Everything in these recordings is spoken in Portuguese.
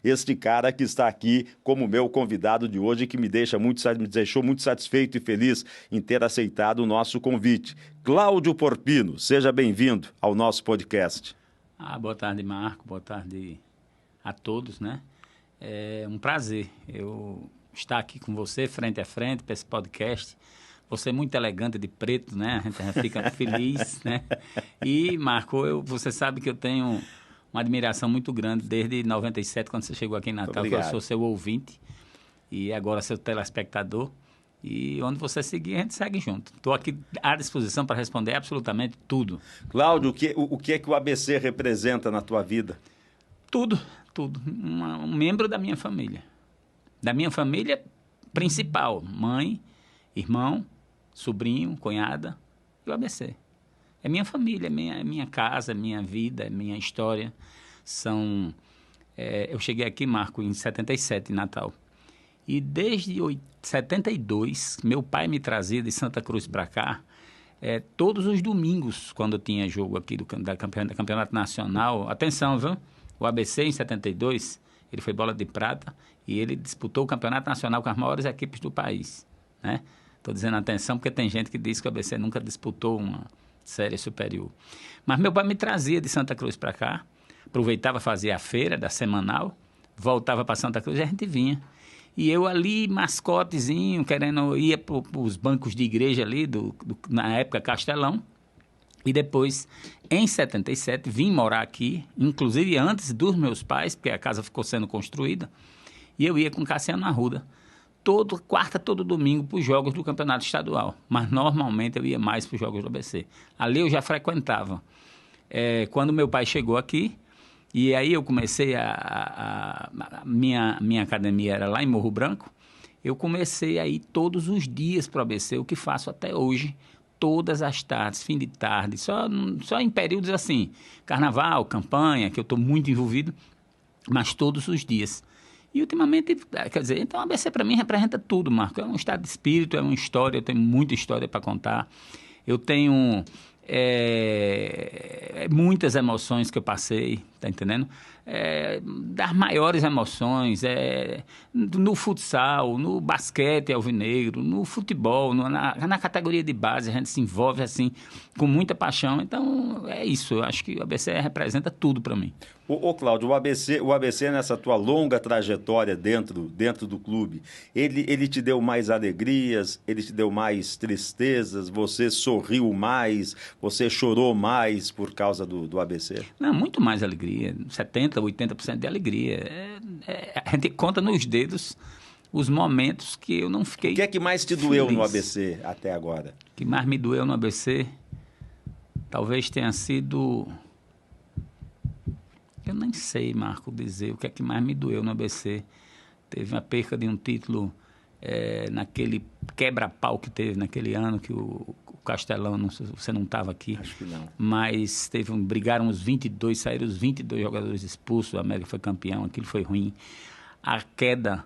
este cara que está aqui como meu convidado de hoje, que me deixou muito satisfeito e feliz em ter aceitado o nosso convite. Cláudio Porpino, seja bem-vindo ao nosso podcast. Boa tarde, Marco. Boa tarde a todos, né? É um prazer eu estar aqui com você, frente a frente, para esse podcast. Você é muito elegante de preto, né? A gente fica feliz, né? E, Marco, você sabe que eu tenho uma admiração muito grande desde 97, quando você chegou aqui em Natal, que eu sou seu ouvinte e agora seu telespectador. E onde você seguir, a gente segue junto. Estou aqui à disposição para responder absolutamente tudo. Cláudio, o que é que o ABC representa na tua vida? Tudo. Um membro da minha família. Da minha família principal. Mãe, irmão, sobrinho, cunhada e o ABC. É minha família, é minha casa, é minha vida, é minha história. Eu cheguei aqui, Marco, em 77, em Natal. E desde 72, meu pai me trazia de Santa Cruz para cá, todos os domingos, quando eu tinha jogo aqui do Campeonato Nacional. Atenção, viu? O ABC, em 72, ele foi bola de prata e ele disputou o Campeonato Nacional com as maiores equipes do país, né? Estou dizendo atenção porque tem gente que diz que o ABC nunca disputou uma série superior. Mas meu pai me trazia de Santa Cruz para cá, aproveitava, fazia a feira da semanal, voltava para Santa Cruz e a gente vinha. E eu ali, mascotezinho, ia para os bancos de igreja ali, na época Castelão. E depois, em 77, vim morar aqui, inclusive antes dos meus pais, porque a casa ficou sendo construída. E eu ia com Cassiano Arruda, quarta, todo domingo, para os jogos do Campeonato Estadual. Mas normalmente eu ia mais para os jogos do ABC. Ali eu já frequentava. Quando meu pai chegou aqui, e aí eu comecei minha academia era lá em Morro Branco, eu comecei a ir todos os dias para o ABC, o que faço até hoje, todas as tardes, fim de tarde, só em períodos assim, carnaval, campanha, que eu estou muito envolvido, mas todos os dias. E ultimamente, quer dizer, então o ABC para mim representa tudo, Marco. É um estado de espírito, é uma história, eu tenho muita história para contar. Eu tenho muitas emoções que eu passei, tá entendendo? Das maiores emoções, no futsal, no basquete alvinegro, no futebol, na categoria de base, a gente se envolve assim com muita paixão. Então, é isso. Eu acho que o ABC representa tudo para mim. Ô Cláudio, o ABC nessa tua longa trajetória dentro do clube, ele te deu mais alegrias, ele te deu mais tristezas, você sorriu mais, você chorou mais por causa do ABC? Não, muito mais alegria, 70%, 80% de alegria. A gente conta nos dedos os momentos que eu não fiquei feliz. O que é que mais te doeu no ABC até agora? O que mais me doeu no ABC talvez tenha sido... Eu nem sei, Marco, dizer o que é que mais me doeu no ABC. Teve uma perca de um título naquele quebra-pau que teve naquele ano, que o Castelão, você não estava aqui. Acho que não. Mas brigaram os 22, saíram os 22 jogadores expulsos, o América foi campeão, aquilo foi ruim. A queda,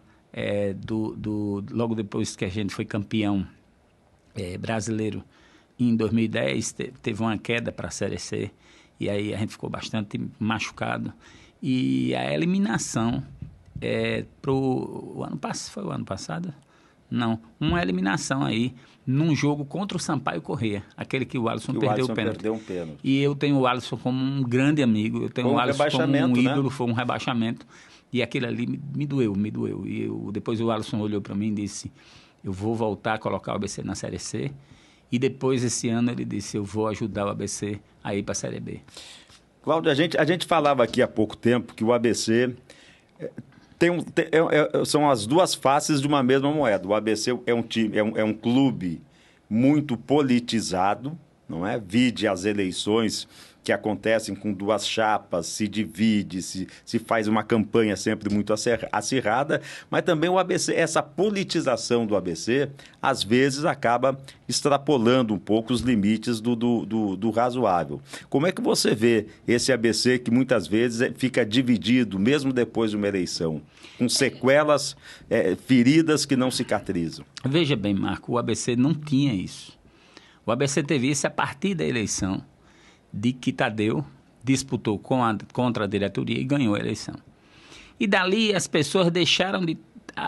logo depois que a gente foi campeão brasileiro, em 2010, teve uma queda para a Série C. E aí a gente ficou bastante machucado. E a eliminação pro ano passado, foi o ano passado? Não, uma eliminação aí num jogo contra o Sampaio Corrêa, aquele que o Alisson perdeu o pênalti. E eu tenho o Alisson como um grande amigo, eu tenho o Alisson como um ídolo, né? Foi um rebaixamento. E aquilo ali me doeu. E depois o Alisson olhou para mim e disse, eu vou voltar a colocar o ABC na Série C. E depois, esse ano, ele disse, eu vou ajudar o ABC a ir para a Série B. Cláudio, a gente falava aqui há pouco tempo que o ABC são as duas faces de uma mesma moeda. O ABC é um time, é um clube muito politizado, não é? Vide as eleições que acontecem com duas chapas, se divide, se faz uma campanha sempre muito acirrada, mas também o ABC, essa politização do ABC, às vezes acaba extrapolando um pouco os limites do razoável. Como é que você vê esse ABC que muitas vezes fica dividido, mesmo depois de uma eleição, com sequelas, feridas que não cicatrizam? Veja bem, Marco, o ABC não tinha isso. O ABC teve isso a partir da eleição, de que Tadeu disputou contra a diretoria e ganhou a eleição. E dali as pessoas deixaram de,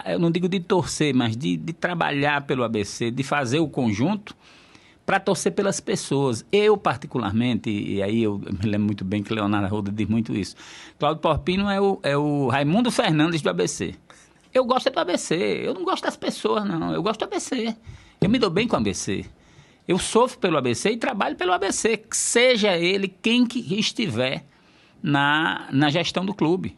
eu não digo de torcer, mas de trabalhar pelo ABC, de fazer o conjunto para torcer pelas pessoas. Eu, particularmente, e aí eu me lembro muito bem que Leonardo Arruda diz muito isso, Cláudio Porpino é o Raimundo Fernandes do ABC. Eu gosto do ABC, eu não gosto das pessoas, não. Eu gosto do ABC. Eu me dou bem com o ABC. Eu sofro pelo ABC e trabalho pelo ABC, seja ele quem que estiver na gestão do clube.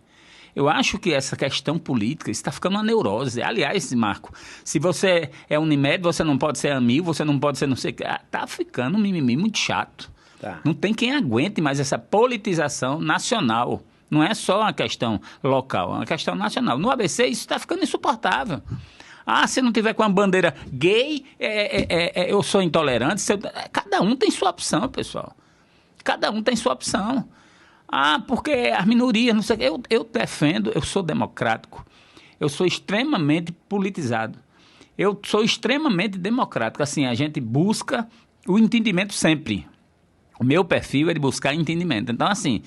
Eu acho que essa questão política está ficando uma neurose. Aliás, Marco, se você é Unimed, você não pode ser amigo, você não pode ser não sei o que. Está ficando um mimimi muito chato. Tá. Não tem quem aguente mais essa politização nacional. Não é só uma questão local, é uma questão nacional. No ABC, isso está ficando insuportável. Se não tiver com a bandeira gay, eu sou intolerante. Cada um tem sua opção, pessoal. Cada um tem sua opção. Porque as minorias, não sei o quê. Eu defendo, eu sou democrático. Eu sou extremamente politizado. Eu sou extremamente democrático. Assim, a gente busca o entendimento sempre. O meu perfil é de buscar entendimento. Então, assim,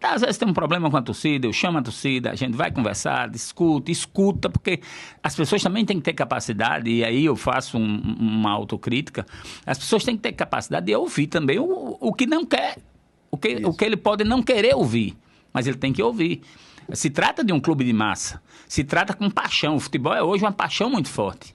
às vezes tem um problema com a torcida, eu chamo a torcida, a gente vai conversar, discute, escuta, porque as pessoas também têm que ter capacidade, e aí eu faço uma autocrítica, as pessoas têm que ter capacidade de ouvir também o que não quer, o que ele pode não querer ouvir, mas ele tem que ouvir. Se trata de um clube de massa, se trata com paixão. O futebol é hoje uma paixão muito forte.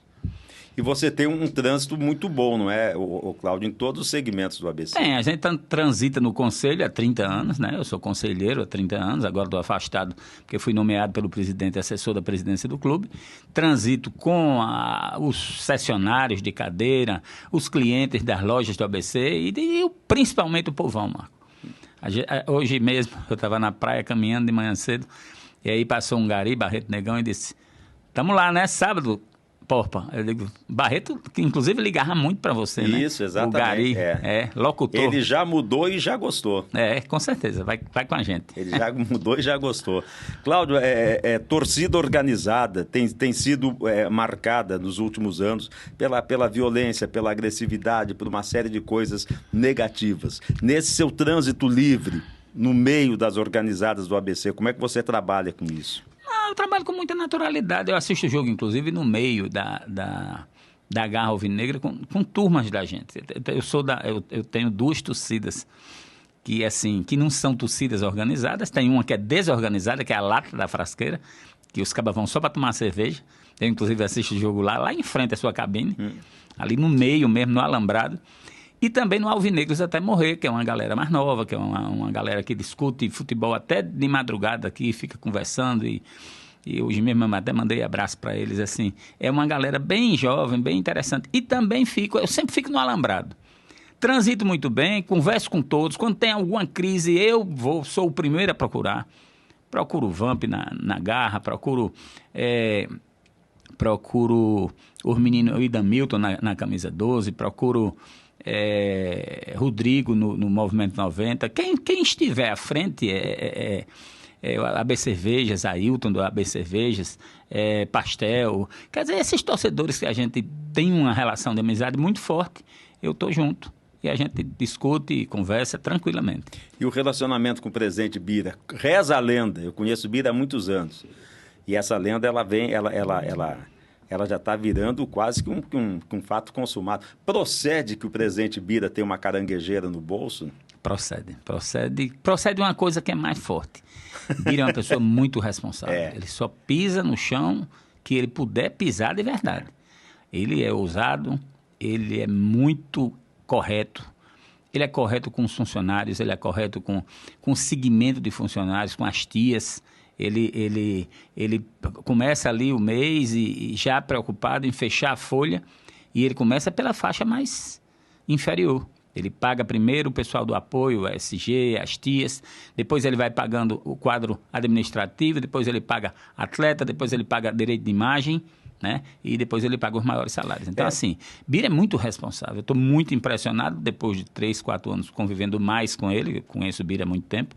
E você tem um trânsito muito bom, não é, o Cláudio, em todos os segmentos do ABC? A gente transita no conselho há 30 anos, né? Eu sou conselheiro há 30 anos, agora estou afastado porque fui nomeado pelo presidente e assessor da presidência do clube. Transito com os cessionários de cadeira, os clientes das lojas do ABC e principalmente o povão, Marco. Hoje mesmo eu estava na praia caminhando de manhã cedo e aí passou um gari, Barreto Negão, e disse: "Estamos lá, né? Sábado, Porpa." Eu digo, Barreto, que inclusive ligava muito para você, né? Isso, exatamente. O Gari, locutor. Ele já mudou e já gostou. Com certeza, vai com a gente. Ele já mudou e já gostou. Cláudio, torcida organizada tem sido marcada nos últimos anos pela violência, pela agressividade, por uma série de coisas negativas. Nesse seu trânsito livre, no meio das organizadas do ABC, como é que você trabalha com isso? Eu trabalho com muita naturalidade. Eu assisto o jogo, inclusive, no meio da Garra Alvinegra com turmas da gente. Eu tenho duas torcidas que, assim, que não são torcidas organizadas. Tem uma que é desorganizada, que é a Lata da Frasqueira, que os cabas vão só para tomar cerveja. Eu, inclusive, assisto o jogo lá em frente à sua cabine, ali no meio mesmo, no alambrado. E também no Alvinegros até morrer, que é uma galera mais nova, que é uma galera que discute futebol até de madrugada aqui, fica conversando e hoje mesmo eu até mandei abraço para eles, assim. É uma galera bem jovem, bem interessante. E também eu sempre fico no alambrado. Transito muito bem, converso com todos. Quando tem alguma crise, sou o primeiro a procurar. Procuro o Vamp na Garra, procuro os meninos, o Ida Milton na camisa 12, procuro Rodrigo no Movimento 90. Quem estiver à frente o AB Cervejas, Ailton do AB Cervejas, Pastel. Quer dizer, esses torcedores que a gente tem uma relação de amizade muito forte, eu estou junto. E a gente discute e conversa tranquilamente. E o relacionamento com o presidente Bira? Reza a lenda, eu conheço o Bira há muitos anos. E essa lenda, ela já está virando quase que um fato consumado. Procede que o presidente Bira tem uma caranguejeira no bolso? Procede uma coisa que é mais forte. Bira é uma pessoa muito responsável. Ele só pisa no chão que ele puder pisar de verdade. Ele é ousado, ele é muito correto. Ele é correto com os funcionários, ele é correto com o segmento de funcionários, com as tias. Ele começa ali o mês e já preocupado em fechar a folha, e ele começa pela faixa mais inferior. Ele paga primeiro o pessoal do apoio, a SG, as tias, depois ele vai pagando o quadro administrativo, depois ele paga atleta, depois ele paga direito de imagem, né? E depois ele paga os maiores salários. Então, assim, Bira é muito responsável. Eu estou muito impressionado, depois de 3, 4 anos convivendo mais com ele, eu conheço o Bira há muito tempo,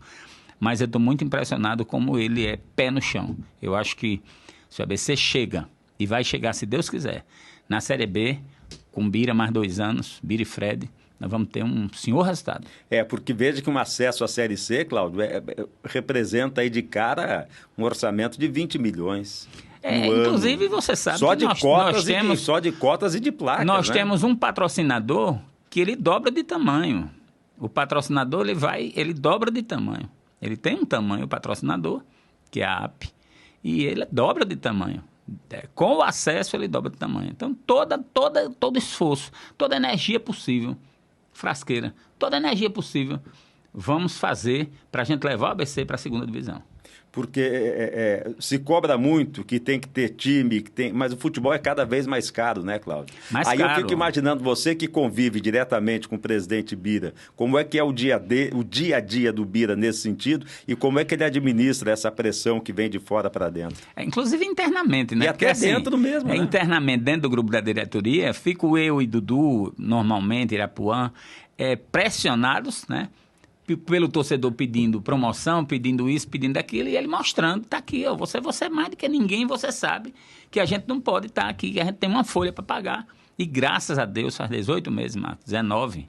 mas eu estou muito impressionado como ele é pé no chão. Eu acho que se o ABC chega, e vai chegar, se Deus quiser, na Série B, com Bira mais 2 anos, Bira e Fred, nós vamos ter um senhor resultado. Porque veja que um acesso à Série C, Cláudio, representa aí de cara um orçamento de 20 milhões. Inclusive, você sabe só que de só de cotas e de placas. Nós temos um patrocinador que ele dobra de tamanho. O patrocinador, ele dobra de tamanho. Ele tem um tamanho, o patrocinador, que é a AP, e ele dobra de tamanho. Com o acesso, ele dobra de tamanho. Então, todo esforço, toda energia possível, frasqueira, toda energia possível, vamos fazer para a gente levar o ABC para a segunda divisão. Porque se cobra muito que tem que ter time, mas o futebol é cada vez mais caro, né, Cláudio? Aí eu fico imaginando você que convive diretamente com o presidente Bira, como é que é o dia a dia do Bira nesse sentido e como é que ele administra essa pressão que vem de fora para dentro? Inclusive internamente, né? E até dentro mesmo, né? Internamente, dentro do grupo da diretoria, fico eu e Dudu, normalmente, Irapuã, pressionados, né? Pelo torcedor pedindo promoção, pedindo isso, pedindo aquilo, e ele mostrando, tá aqui, ó, você mais do que ninguém, você sabe que a gente não pode estar aqui, que a gente tem uma folha para pagar. E graças a Deus, faz 18 meses, Marcos, 19,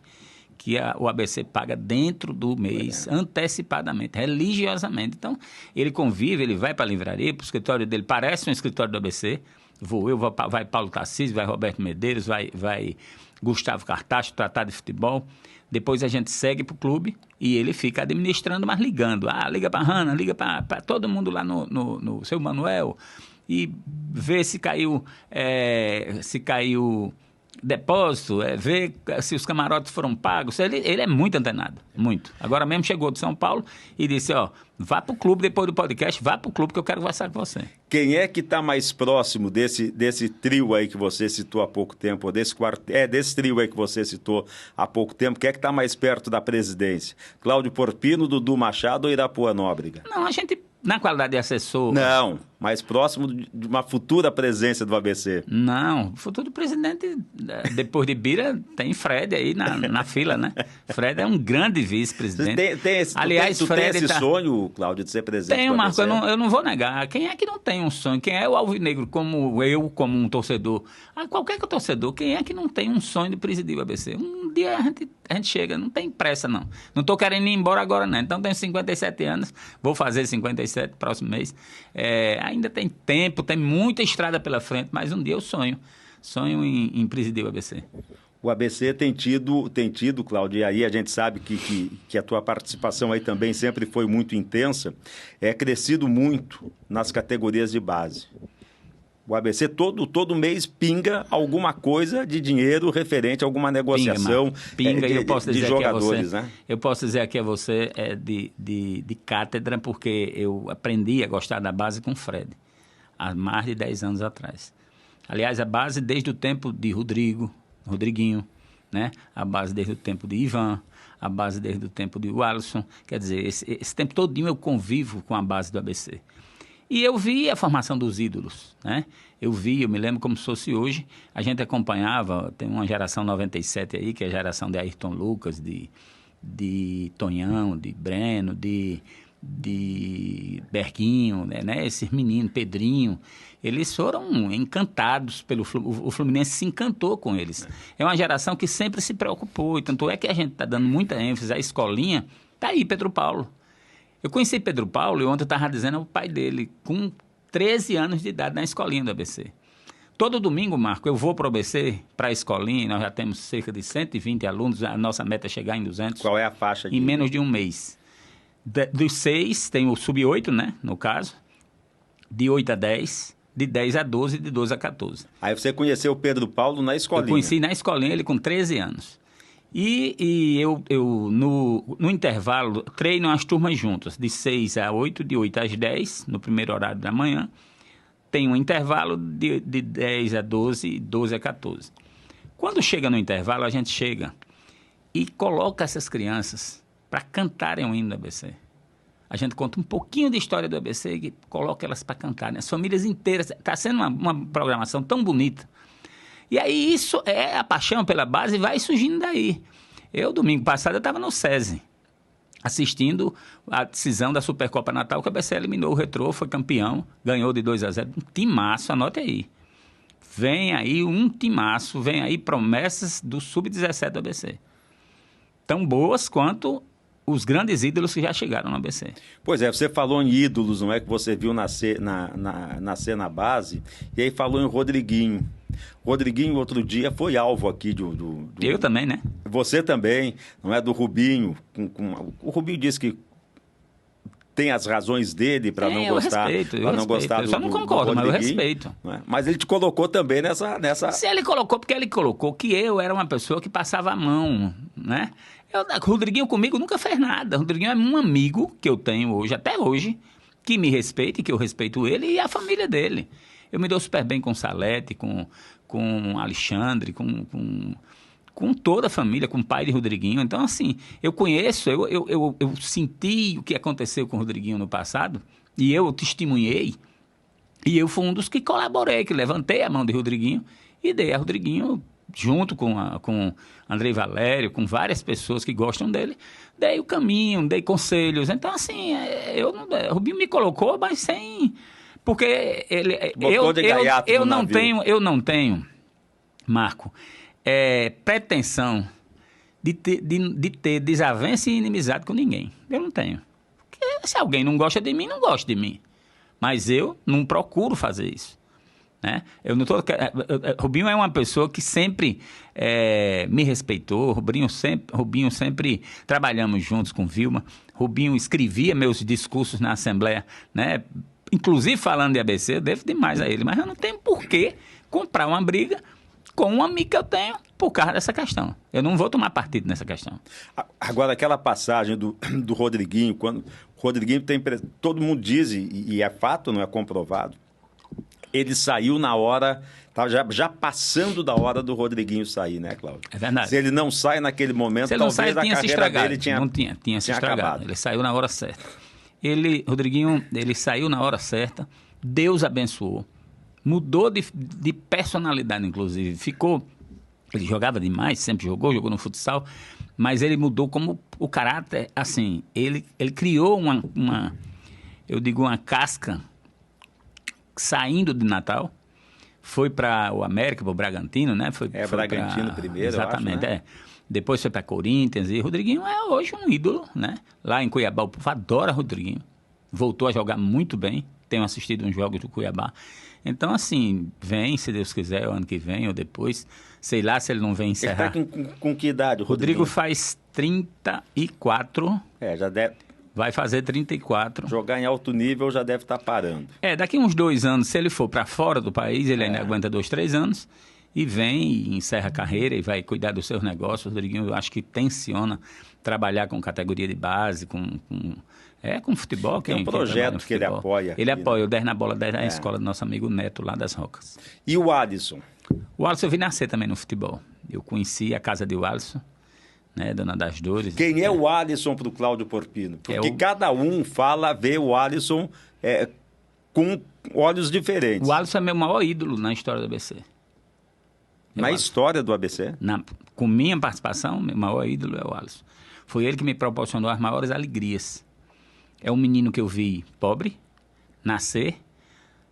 que o ABC paga dentro do mês, antecipadamente, religiosamente. Então, ele convive, ele vai para a livraria, para o escritório dele, parece um escritório do ABC, vai Paulo Tarcísio, vai Roberto Medeiros, vai Gustavo Cartacho, tratar de futebol. Depois a gente segue para o clube e ele fica administrando, mas ligando. Liga para a Hanna, liga para todo mundo lá no seu Manuel e vê se caiu depósito, ver se os camarotes foram pagos. Ele é muito antenado, muito. Agora mesmo chegou de São Paulo e disse, vá para o clube depois do podcast, vá para o clube que eu quero conversar com você. Quem é que está mais próximo desse trio aí que você citou há pouco tempo, desse trio aí que você citou há pouco tempo, quem é que está mais perto da presidência? Cláudio Porpino, Dudu Machado ou Irapuã Nóbrega? Não, a gente, na qualidade de assessor... Não, mais próximo de uma futura presença do ABC. Não, o futuro presidente, depois de Bira, tem Fred aí na fila, né? Fred é um grande vice-presidente. Aliás, Fred tem esse sonho, Cláudio, de ser presidente do ABC? Tenho, Marco, eu não vou negar. Quem é que não tem um sonho? Quem é o alvinegro, como eu, como um torcedor? Qualquer torcedor, quem é que não tem um sonho de presidir o ABC? Um dia a gente chega, não tem pressa, não. Não estou querendo ir embora agora, não. Então, tenho 57 anos, vou fazer 57 próximo mês. Ainda tem tempo, tem muita estrada pela frente, mas um dia eu sonho em presidir o ABC. O ABC tem tido, Cláudio, e aí a gente sabe que a tua participação aí também sempre foi muito intensa, crescido muito nas categorias de base. O ABC todo mês pinga alguma coisa de dinheiro referente a alguma negociação de jogadores, né? Eu posso dizer aqui a você de cátedra, porque eu aprendi a gostar da base com o Fred, há mais de 10 anos atrás. Aliás, a base desde o tempo de Rodriguinho, né? A base desde o tempo de Ivan, a base desde o tempo de Alisson. Quer dizer, esse tempo todinho eu convivo com a base do ABC. E eu vi a formação dos ídolos, né? Eu me lembro como se fosse hoje, a gente acompanhava, tem uma geração 97 aí, que é a geração de Ayrton Lucas, de Tonhão, de Breno, de Berguinho, né? Esses meninos, Pedrinho, eles foram encantados o Fluminense se encantou com eles. É uma geração que sempre se preocupou, e tanto é que a gente está dando muita ênfase à escolinha, tá aí Pedro Paulo. Eu conheci Pedro Paulo e ontem eu estava dizendo ao pai dele, com 13 anos de idade, na escolinha do ABC. Todo domingo, Marco, eu vou para o ABC, para a escolinha, nós já temos cerca de 120 alunos, a nossa meta é chegar em 200. Qual é a faixa? Em menos de um mês. Dos 6, tem o sub-8, né, no caso, de 8 a 10, de 10 a 12, de 12 a 14. Aí você conheceu o Pedro Paulo na escolinha? Eu conheci na escolinha, ele com 13 anos. E eu no intervalo, treino as turmas juntas, de 6 a 8, de 8 às 10, no primeiro horário da manhã. Tem um intervalo de 10 a 12, 12 a 14. Quando chega no intervalo, a gente chega e coloca essas crianças para cantarem o hino do ABC. A gente conta um pouquinho de história do ABC e coloca elas para cantarem. As famílias inteiras. Está sendo uma programação tão bonita. E aí isso é a paixão pela base e vai surgindo daí. Domingo passado, eu estava no SESI, assistindo a decisão da Supercopa Natal, que o ABC eliminou o Retrô, foi campeão, ganhou de 2 a 0. Um timaço, anote aí. Vem aí um timaço, vem aí promessas do Sub-17 do ABC. tão boas quanto os grandes ídolos que já chegaram no ABC. Pois é, você falou em ídolos, não é? Que você viu nascer na base, e aí falou em Rodriguinho. Rodriguinho, outro dia, foi alvo aqui Eu também, né? Você também, não é? Do Rubinho. O Rubinho disse que tem as razões dele para não gostar. Eu não gostar do, eu só não concordo, mas eu respeito. É? Mas ele te colocou também nessa... Se ele colocou, porque ele colocou que eu era uma pessoa que passava a mão, né? O Rodriguinho comigo nunca fez nada. O Rodriguinho é um amigo que eu tenho hoje, até hoje, que me respeita e que eu respeito ele e a família dele. Eu me dou super bem com o Salete, com Alexandre, com toda a família, com o pai de Rodriguinho. Então, assim, eu conheço, eu senti o que aconteceu com o Rodriguinho no passado e eu testemunhei. E eu fui um dos que colaborei, que levantei a mão de Rodriguinho e dei a Rodriguinho, junto com Andrei Valério, com várias pessoas que gostam dele, dei o caminho, dei conselhos. Então, assim, o Rubinho me colocou, mas sem... Porque eu não tenho, Marco, pretensão de ter desavença e inimizade com ninguém. Eu não tenho. Porque se alguém não gosta de mim, não gosta de mim. Mas eu não procuro fazer isso. Né? Rubinho é uma pessoa que sempre me respeitou. Rubinho sempre trabalhamos juntos com Vilma. Rubinho escrevia meus discursos na Assembleia, né? Inclusive falando de ABC, eu devo demais a ele, mas eu não tenho por que comprar uma briga com um amigo que eu tenho por causa dessa questão. Eu não vou tomar partido nessa questão. Agora, aquela passagem do Rodriguinho, quando o Rodriguinho tem... Todo mundo diz, e é fato, não é comprovado, ele saiu na hora... Estava já passando da hora do Rodriguinho sair, né, Cláudio? É verdade. Se ele não sai naquele momento, se ele não sai, a carreira dele tinha se estragado. Acabado. Ele saiu na hora certa. Rodriguinho, ele saiu na hora certa, Deus abençoou, mudou de personalidade, inclusive, ele jogava demais, sempre jogou no futsal, mas ele mudou como o caráter, assim, ele criou uma casca saindo de Natal, foi para o América, para o Bragantino, né? Foi Bragantino primeiro, exatamente, eu acho, né? Depois foi para Corinthians e Rodriguinho é hoje um ídolo, né? Lá em Cuiabá, o povo adora Rodriguinho. Voltou a jogar muito bem. Tenho assistido uns jogos do Cuiabá. Então, assim, vem, se Deus quiser, o ano que vem ou depois. Sei lá se ele não vem encerrar. Ele está com que idade, Rodrigo faz 34. Já deve... Vai fazer 34. Jogar em alto nível já deve estar parando. Daqui uns 2 anos, se ele for para fora do país, ele ainda aguenta 2, 3 anos. E vem e encerra a carreira e vai cuidar dos seus negócios. O Rodriguinho, eu acho que tenciona trabalhar com categoria de base, com futebol. Tem um projeto que ele apoia. Ele apoia o 10 na bola, 10 na escola do nosso amigo Neto, lá das Rocas. E o Alisson? O Alisson eu vi nascer também no futebol. Eu conheci a casa de Alisson, né, Dona das Dores. Quem é o Alisson para o Cláudio Porpino? Porque cada um vê o Alisson com olhos diferentes. O Alisson é meu maior ídolo na história do ABC. Na história do ABC? Com minha participação, meu maior ídolo é o Alisson. Foi ele que me proporcionou as maiores alegrias. É um menino que eu vi pobre, nascer.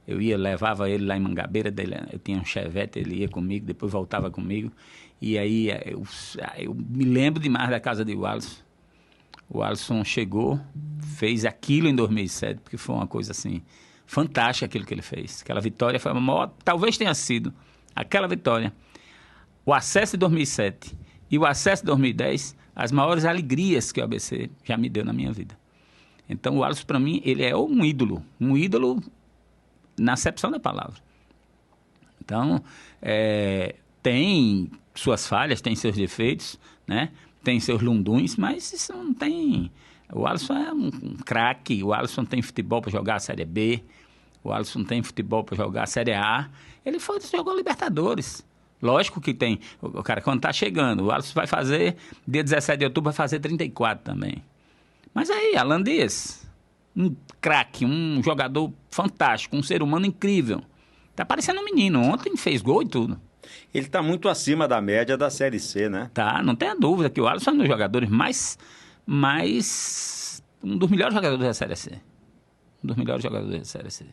Eu levava ele lá em Mangabeira, eu tinha um Chevette, ele ia comigo, depois voltava comigo. E aí eu me lembro demais da casa de Alisson. O Alisson chegou, fez aquilo em 2007, porque foi uma coisa assim, fantástica aquilo que ele fez. Aquela vitória foi a maior, talvez tenha sido aquela vitória. O acesso de 2007 e o acesso de 2010, as maiores alegrias que o ABC já me deu na minha vida. Então, o Alisson, para mim, ele é um ídolo na acepção da palavra. Então, tem suas falhas, tem seus defeitos, né? Tem seus lunduns, mas isso não tem... O Alisson é um craque, o Alisson tem futebol para jogar a Série B, o Alisson tem futebol para jogar a Série A, ele jogou Libertadores. Lógico que tem. O cara, quando está chegando, o Alisson vai fazer, dia 17 de outubro, vai fazer 34 também. Mas aí, Alan Dias, um craque, um jogador fantástico, um ser humano incrível. Tá parecendo um menino. Ontem fez gol e tudo. Ele está muito acima da média da Série C, né? Tá, não tenha dúvida que o Alisson é um dos jogadores um dos melhores jogadores da Série C. Um dos melhores jogadores da Série C.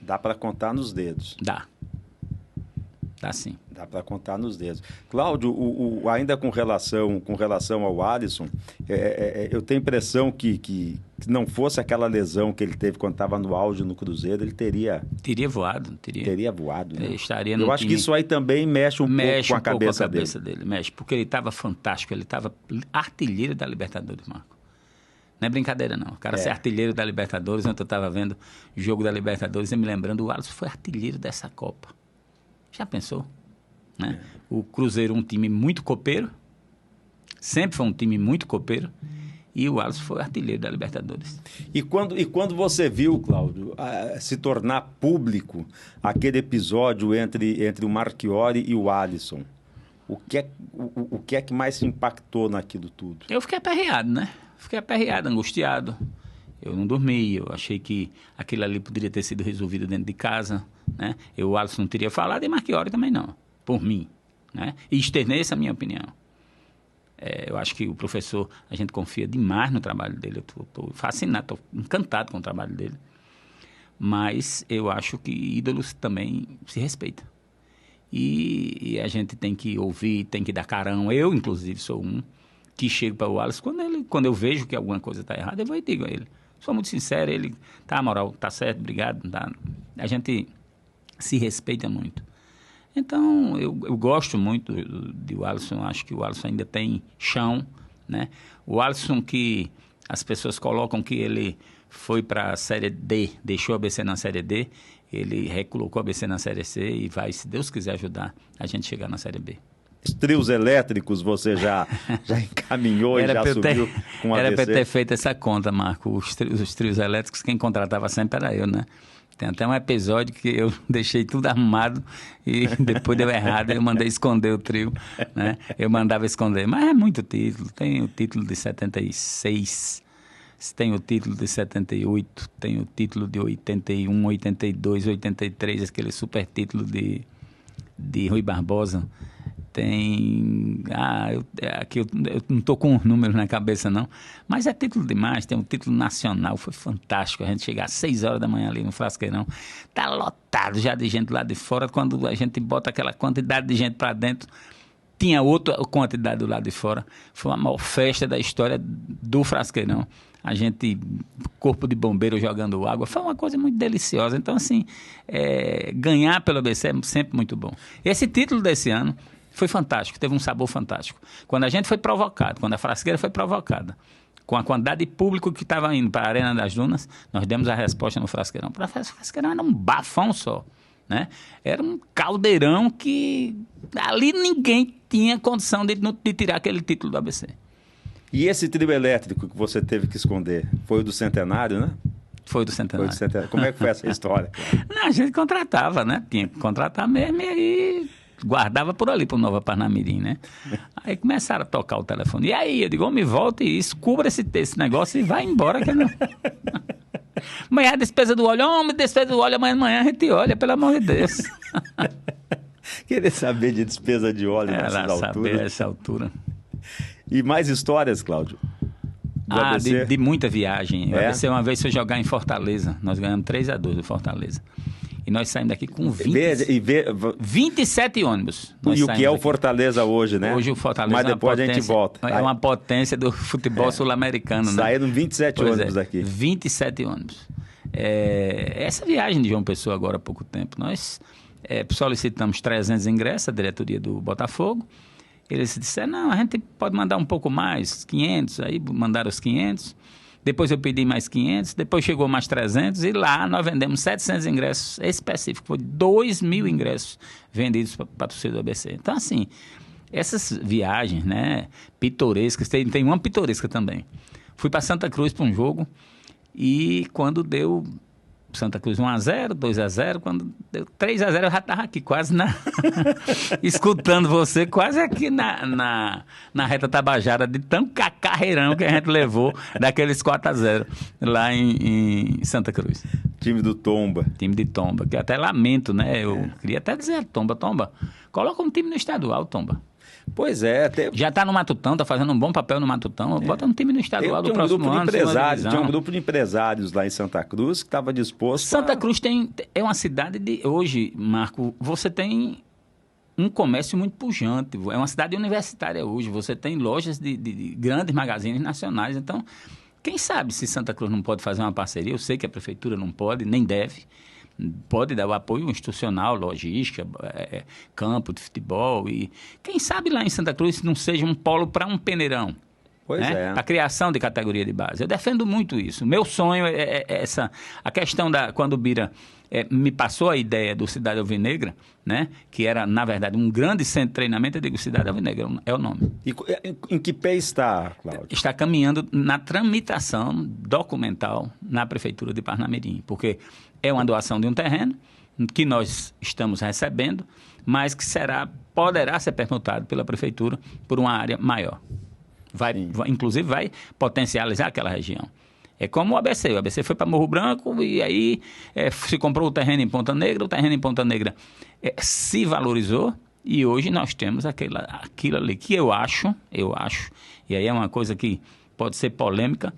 Dá para contar nos dedos. Dá Dá sim. Dá para contar nos dedos. Cláudio, ainda com relação ao Alisson, eu tenho a impressão que não fosse aquela lesão que ele teve quando estava no auge no Cruzeiro, ele teria voado. Teria voado, né? Estaria eu acho que isso aí também mexe um pouco com a cabeça dele. Mexe, porque ele estava fantástico, ele estava artilheiro da Libertadores, Marco. Não é brincadeira, não. O cara ser artilheiro da Libertadores, ontem eu estava vendo o jogo da Libertadores e me lembrando, o Alisson foi artilheiro dessa Copa. Já pensou? Né? O Cruzeiro, um time muito copeiro, sempre foi um time muito copeiro, e o Alisson foi artilheiro da Libertadores. E quando você viu, Cláudio, se tornar público aquele episódio entre o Marchiori e o Alisson, o que é que mais te impactou naquilo tudo? Eu fiquei aperreado, né? Fiquei aperreado, angustiado. Eu não dormi, eu achei que aquilo ali poderia ter sido resolvido dentro de casa, né? O Alisson não teria falado e Marchiori também não, por mim, né? E externei essa minha opinião. Eu acho que o professor, a gente confia demais no trabalho dele, eu estou fascinado, estou encantado com o trabalho dele, mas eu acho que ídolos também se respeitam. E a gente tem que ouvir, tem que dar carão. Eu, inclusive, sou um que chego para o Alisson, quando eu vejo que alguma coisa está errada, eu vou e digo a ele. Sou muito sincero, ele, tá, moral, tá certo, obrigado. Tá. A gente se respeita muito. Então, eu gosto muito do Alisson, acho que o Alisson ainda tem chão, né? O Alisson que as pessoas colocam que ele foi para a Série D, deixou a ABC na Série D, ele recolocou a ABC na Série C e vai, se Deus quiser, ajudar a gente chegar na Série B. Os trios elétricos você já encaminhou e já subiu com a ABC? Era para ter feito essa conta, Marco. Os trios elétricos, quem contratava sempre era eu, né? Tem até um episódio que eu deixei tudo arrumado e depois deu errado, eu mandei esconder o trio, né? Eu mandava esconder, mas é muito título. Tem o título de 76, tem o título de 78, tem o título de 81, 82, 83, aquele super título de Rui Barbosa. Tem... aqui eu não estou com números na cabeça, não. Mas é título demais, tem um título nacional, foi fantástico. A gente chegar às 6 horas da manhã ali no Frasqueirão, tá lotado já de gente lá de fora. Quando a gente bota aquela quantidade de gente para dentro, tinha outra quantidade do lado de fora. Foi a maior festa da história do Frasqueirão. A gente, corpo de bombeiro jogando água, foi uma coisa muito deliciosa. Então, assim, ganhar pelo ABC é sempre muito bom. Esse título desse ano foi fantástico, teve um sabor fantástico. Quando a gente foi provocado, quando a Frasqueira foi provocada, com a quantidade de público que estava indo para a Arena das Dunas, nós demos a resposta no Frasqueirão. O Frasqueirão era um bafão só, né? Era um caldeirão que ali ninguém tinha condição de tirar aquele título do ABC. E esse trio elétrico que você teve que esconder, foi o do Centenário, né? Foi do Centenário. Como é que foi essa história? Não, a gente contratava, né? Tinha que contratar mesmo e aí guardava por ali, para o Nova Parnamirim, né? Aí começaram a tocar o telefone. E aí, eu digo, me volta e descubra esse negócio e vai embora. Que não... Amanhã a despesa do óleo, despesa do óleo, amanhã a gente olha, pelo amor de Deus. Querer saber de despesa de óleo nessa altura. E mais histórias, Cláudio? De muita viagem. O ABC uma vez foi jogar em Fortaleza. Nós ganhamos 3-2 do Fortaleza. E nós saímos daqui com 27 ônibus. E o que é o Fortaleza hoje, né? Hoje o Fortaleza mas depois a gente volta. É uma potência do futebol sul-americano, né? Saíram 27 ônibus daqui. 27 ônibus. Essa viagem de João Pessoa agora há pouco tempo, nós solicitamos 300 ingressos à diretoria do Botafogo. Eles disseram, não, a gente pode mandar um pouco mais, 500, aí mandaram os 500. Depois eu pedi mais 500, depois chegou mais 300 e lá nós vendemos 700 ingressos específicos. Foi 2.000 ingressos vendidos para a torcida do ABC. Então, assim, essas viagens, né, pitorescas, tem uma pitoresca também. Fui para Santa Cruz para um jogo e quando deu Santa Cruz 1-0, 2-0, quando deu 3-0 eu já estava aqui quase escutando você, quase aqui na reta Tabajara, de tão carreirão que a gente levou daqueles 4-0 lá em Santa Cruz. Time do Tomba. Time de Tomba, que eu até lamento, né? Eu queria até dizer, Tomba, coloca um time no estadual, Tomba. Pois é. Já está no Matutão, está fazendo um bom papel no Matutão. Bota um time no estadual do próximo ano. Tinha um grupo de empresários lá em Santa Cruz que estava disposto Santa Cruz é uma cidade de... Hoje, Marco, você tem um comércio muito pujante. É uma cidade universitária hoje. Você tem lojas de grandes magazines nacionais. Então, quem sabe se Santa Cruz não pode fazer uma parceria? Eu sei que a prefeitura não pode, nem deve. Pode dar o apoio institucional, logística, campo de futebol. E quem sabe lá em Santa Cruz não seja um polo para um peneirão. Pois é. A criação de categoria de base. Eu defendo muito isso. Meu sonho é essa. A questão quando o Bira me passou a ideia do Cidade Alvinegra, né? Que era, na verdade, um grande centro de treinamento, eu digo Cidade Alvinegra, é o nome. E em que pé está, Cláudio? Está caminhando na tramitação documental na Prefeitura de Parnamirim, porque é uma doação de um terreno que nós estamos recebendo, mas que poderá ser permutado pela Prefeitura por uma área maior. Inclusive vai potencializar aquela região. É como o ABC. O ABC foi para Morro Branco e aí se comprou o terreno em Ponta Negra. O terreno em Ponta Negra se valorizou e hoje nós temos aquilo ali que eu acho, e aí é uma coisa que pode ser polêmica,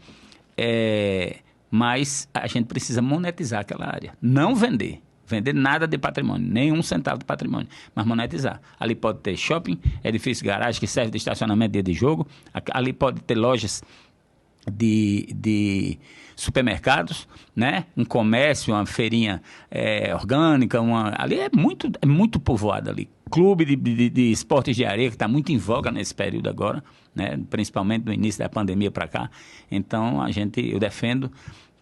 mas a gente precisa monetizar aquela área. Não vender nada de patrimônio, nenhum centavo de patrimônio, mas monetizar. Ali pode ter shopping, edifício, garagem que serve de estacionamento dia de jogo, ali pode ter lojas de supermercados, né? Um comércio, uma feirinha orgânica, ali é muito povoado ali. Clube de esportes de areia, que está muito em voga nesse período agora, né? Principalmente no início da pandemia para cá. Então, eu defendo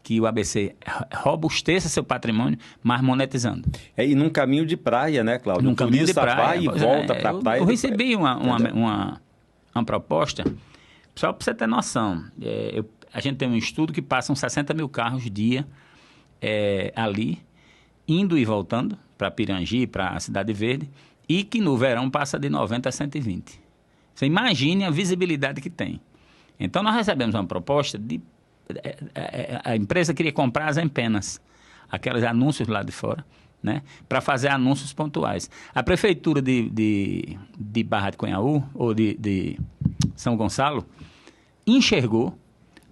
que o ABC robusteça seu patrimônio, mas monetizando. E num caminho de praia, né, Cláudio? Num caminho de praia. Vai e volta para a praia. Eu recebi uma proposta, só para você ter noção. A gente tem um estudo que passam 60 mil carros dia ali, indo e voltando para Pirangi, para a Cidade Verde, e que no verão passa de 90 a 120. Você imagine a visibilidade que tem. Então, nós recebemos uma proposta a empresa queria comprar as empenas, aqueles anúncios lá de fora, né, para fazer anúncios pontuais. A prefeitura de Barra de Cunhaú, ou de São Gonçalo, enxergou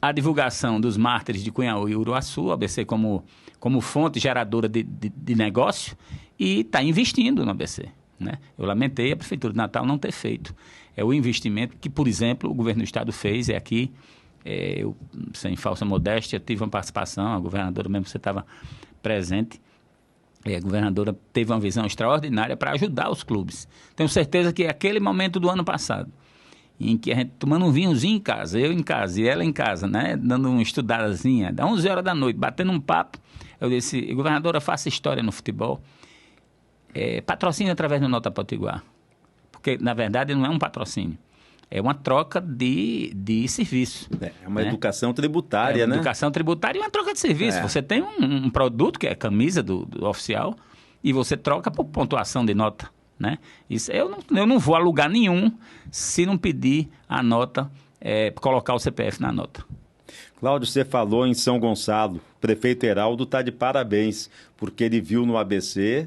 a divulgação dos mártires de Cunhaú e Uruaçu, a ABC como fonte geradora de negócio, e está investindo no ABC. Né? Eu lamentei a Prefeitura de Natal não ter feito. É o investimento que, por exemplo, o governo do Estado fez, aqui. Eu, sem falsa modéstia, tive uma participação, a governadora mesmo, você estava presente, a governadora teve uma visão extraordinária para ajudar os clubes. Tenho certeza que é aquele momento do ano passado, em que a gente tomando um vinhozinho em casa, eu em casa e ela em casa, né, dando uma estudadazinha, às 11 horas da noite, batendo um papo, eu disse, governadora, faça história no futebol, patrocínio através do Nota Potiguar, porque, na verdade, não é um patrocínio. É uma troca de serviço. É uma educação tributária, né? Educação tributária e uma troca de serviço. Você tem um produto, que é a camisa do oficial, e você troca por pontuação de nota, né? Isso, eu não vou alugar nenhum se não pedir a nota, colocar o CPF na nota. Cláudio, você falou em São Gonçalo. O prefeito Heraldo está de parabéns, porque ele viu no ABC,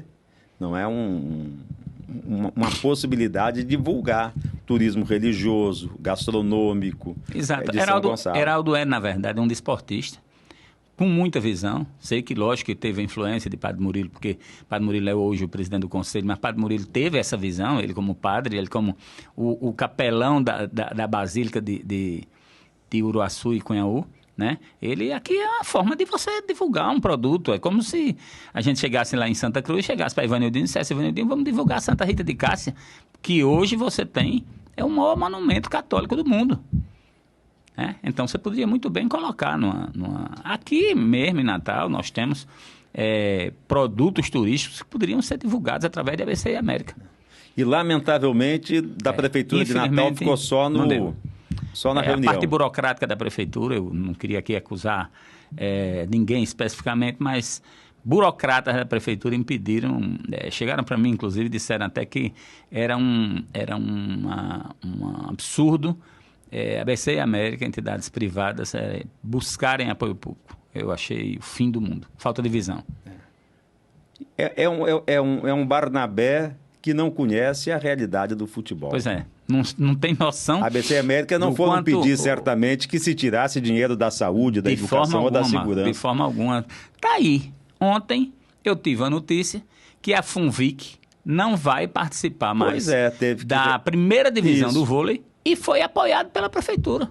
não é uma possibilidade de divulgar turismo religioso, gastronômico. Exato. De São Gonçalo. Heraldo na verdade, um desportista com muita visão. Sei que, lógico, que teve a influência de Padre Murilo, porque Padre Murilo é hoje o presidente do conselho, mas Padre Murilo teve essa visão, ele como padre, ele como o capelão da Basílica de Uruaçu e Cunhaú, né? Ele aqui é uma forma de você divulgar um produto. É como se a gente chegasse lá em Santa Cruz, chegasse para Ivanildinho e dissesse, Ivanildinho, vamos divulgar Santa Rita de Cássia, que hoje você tem, é o maior monumento católico do mundo. Então você poderia muito bem colocar aqui mesmo em Natal nós temos produtos turísticos que poderiam ser divulgados através da ABC e América. E lamentavelmente da Prefeitura de Natal ficou só na reunião. A parte burocrática da Prefeitura, eu não queria aqui acusar ninguém especificamente, mas burocratas da Prefeitura impediram, chegaram para mim, inclusive, disseram até que era um absurdo ABC e América, entidades privadas, buscarem apoio público. Eu achei o fim do mundo, falta de visão. É um Barnabé que não conhece a realidade do futebol. Pois é, não tem noção. A ABC e América não foram pedir, certamente, que se tirasse dinheiro da saúde, da educação ou da segurança. De forma alguma. Está aí. Ontem eu tive a notícia que a Funvic não vai participar mais teve da primeira divisão Isso. do vôlei e foi apoiado pela prefeitura.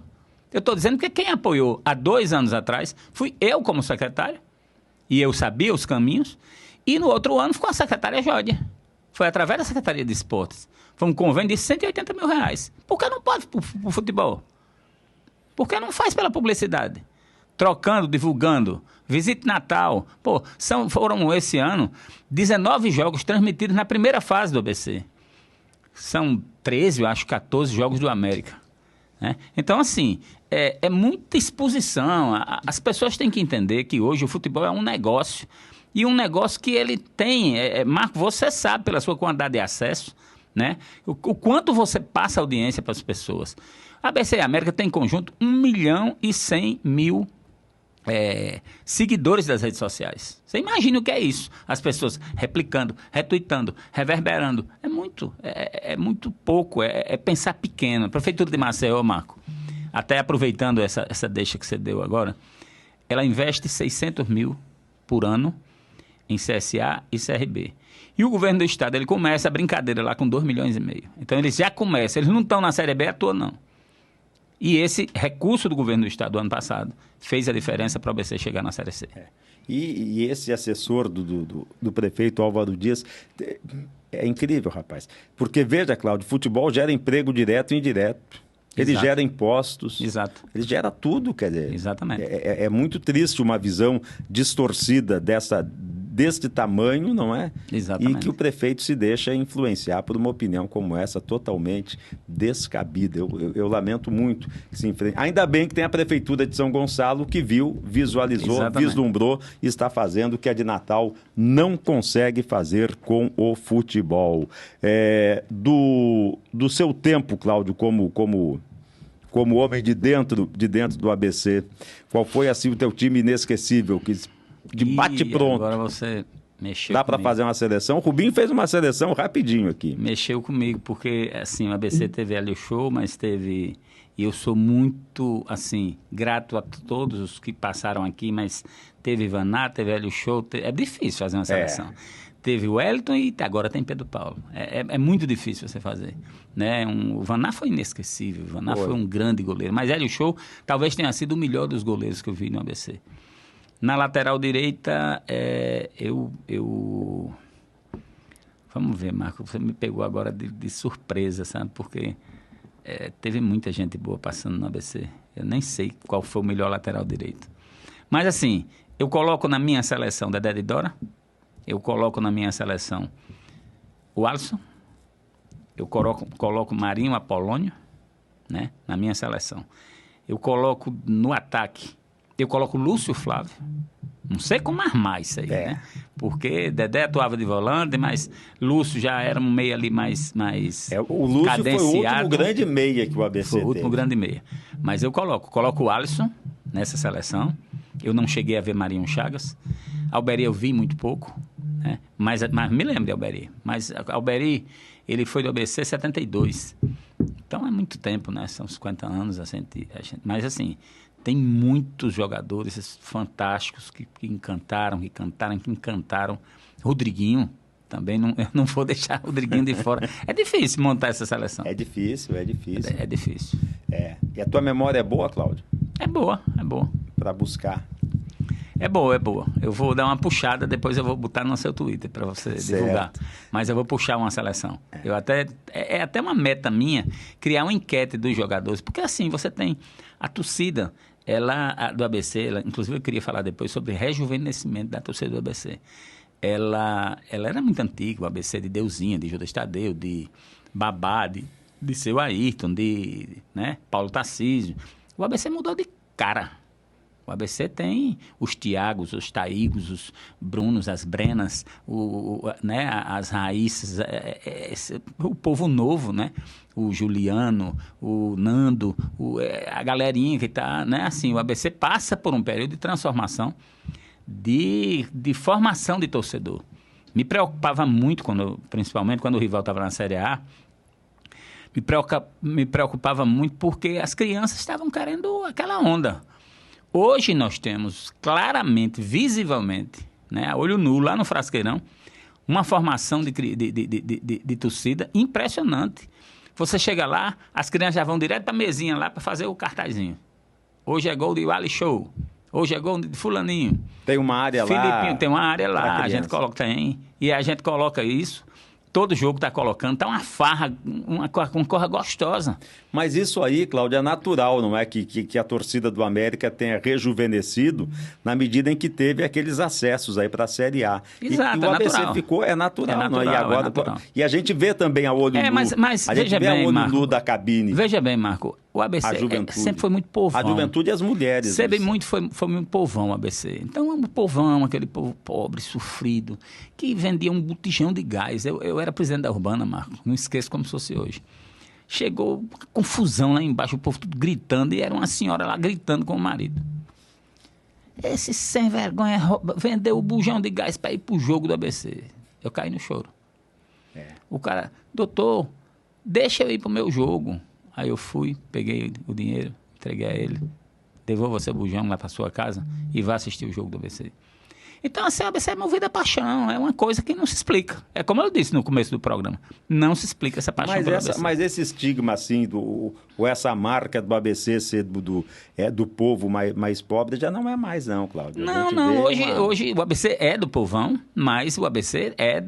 Eu estou dizendo que quem apoiou há 2 anos atrás fui eu como secretário, e eu sabia os caminhos, e no outro ano ficou a secretária Jódia. Foi através da Secretaria de Esportes. Foi um convênio de R$180 mil. Por que não pode para o futebol? Por que não faz pela publicidade? Trocando, divulgando, Visite Natal. Pô, foram esse ano 19 jogos transmitidos na primeira fase do ABC. São 13, eu acho, 14 jogos do América. Né? Então, assim, é muita exposição. As pessoas têm que entender que hoje o futebol é um negócio. E um negócio que ele tem... Marco, você sabe, pela sua quantidade de acesso, né? O quanto você passa audiência para as pessoas. A ABC América tem em conjunto 1.100.000 seguidores das redes sociais. Você imagina o que é isso? As pessoas replicando, retweetando, reverberando. É muito pouco, é pensar pequeno. A Prefeitura de Maceió, Marco, até aproveitando essa deixa que você deu agora, ela investe 600 mil por ano em CSA e CRB. E o governo do estado, ele começa a brincadeira lá com 2,5 milhões. Então, eles já começam, eles não estão na Série B à toa, não. E esse recurso do governo do estado do ano passado fez a diferença para o ABC chegar na Série C. E esse assessor do prefeito Álvaro Dias é incrível, rapaz. Porque, veja, Cláudio, futebol gera emprego direto e indireto. Ele Exato. gera impostos. Exato. Ele gera tudo, quer dizer. Exatamente. É muito triste uma visão distorcida deste tamanho, não é? Exatamente. E que o prefeito se deixa influenciar por uma opinião como essa, totalmente descabida. Eu lamento muito que se enfrente. Ainda bem que tem a Prefeitura de São Gonçalo que visualizou, Exatamente. vislumbrou e está fazendo o que a de Natal não consegue fazer com o futebol. Do seu tempo, Cláudio, como homem de dentro do ABC, qual foi assim o teu time inesquecível, de bate-pronto? Agora você mexeu Dá para comigo. fazer uma seleção? O Rubinho fez uma seleção rapidinho aqui. Mexeu comigo, porque assim, o ABC teve Hélio Show, mas teve... E eu sou muito, assim, grato a todos os que passaram aqui, mas teve Vaná, teve Hélio Show, é difícil fazer uma seleção. Teve o Wellington e agora tem Pedro Paulo. É muito difícil você fazer. Né? O Vaná foi inesquecível, o Vaná foi um grande goleiro. Mas Hélio Show talvez tenha sido o melhor dos goleiros que eu vi no ABC. Na lateral direita, Vamos ver, Marco, você me pegou agora de surpresa, sabe? Porque teve muita gente boa passando no ABC. Eu nem sei qual foi o melhor lateral direito. Mas assim, eu coloco na minha seleção Dedé de Dora, eu coloco na minha seleção o Alisson, eu coloco Marinho Apolônio, né, na minha seleção. Eu coloco no ataque, eu coloco Lúcio Flávio. Não sei como armar isso aí, né? Porque Dedé atuava de volante, mas Lúcio já era um meia ali mais o Lúcio cadenciado. foi o último grande meia que o ABC Foi o último teve. grande meia. Mas eu coloco o Alisson nessa seleção. Eu não cheguei a ver Marinho Chagas. Alberi eu vi muito pouco, né? Mas me lembro de Alberi. Mas Alberi, ele foi do ABC em 72. Então é muito tempo, né? São 50 anos. Mas assim, tem muitos jogadores fantásticos que encantaram. Rodriguinho também, eu não vou deixar o Rodriguinho de fora. É difícil montar essa seleção. É difícil. É difícil. E a tua memória é boa, Cláudio? É boa. Para buscar. É boa. Eu vou dar uma puxada, depois eu vou botar no seu Twitter para você divulgar. Mas eu vou puxar uma seleção. É até uma meta minha criar uma enquete dos jogadores, porque assim, você tem a torcida do ABC, inclusive eu queria falar depois sobre rejuvenescimento da torcida do ABC. Ela era muito antiga, o ABC de Deusinha, de Judas Tadeu, de Babá, de seu Ayrton, de Paulo Tarcísio. O ABC mudou de cara. O ABC tem os Tiagos, os Taígos, os Brunos, as Brenas, as Raíssas, o povo novo, né? O Juliano, o Nando, a galerinha que está... Né? Assim, o ABC passa por um período de transformação, de formação de torcedor. Me preocupava muito, principalmente quando o rival estava na Série A, me preocupava muito porque as crianças estavam querendo aquela onda. Hoje nós temos claramente, visivelmente, né, a olho nu, lá no Frasqueirão, uma formação de torcida impressionante. Você chega lá, as crianças já vão direto para a mesinha lá para fazer o cartazinho. Hoje é gol de Wally Show. Hoje é gol de fulaninho. Tem uma área lá. Filipinho, tem uma área lá, a gente coloca também. E a gente coloca isso. Todo jogo está colocando, está uma farra, uma corra gostosa. Mas isso aí, Cláudio, é natural, não é? Que a torcida do América tenha rejuvenescido na medida em que teve aqueles acessos aí para a Série A. Exato, e o ABC ficou, é natural, não é? E agora, e a gente vê também a olho nu. Mas a gente veja vê bem, a olho Marco, nu da cabine. Veja bem, Marco, o ABC sempre foi muito povão. A juventude e as mulheres. Sempre foi muito povão o ABC. Então, um povão, aquele povo pobre, sofrido, que vendia um botijão de gás. Eu era presidente da Urbana, Marco, não esqueço como se fosse hoje. Chegou uma confusão lá embaixo, o povo tudo gritando, e era uma senhora lá gritando com o marido. Esse sem vergonha vendeu o bujão de gás para ir pro jogo do ABC. Eu caí no choro. O cara, doutor, deixa eu ir pro meu jogo. Aí eu fui, peguei o dinheiro, entreguei a ele, devolva seu bujão lá para sua casa e vá assistir o jogo do ABC. Então, assim, o ABC é movido a paixão, é uma coisa que não se explica. É como eu disse no começo do programa, não se explica essa paixão pelo ABC. Mas esse estigma, assim, ou essa marca do ABC ser do povo mais pobre, já não é mais, não, Cláudio. Não, hoje o ABC é do povão, mas o ABC é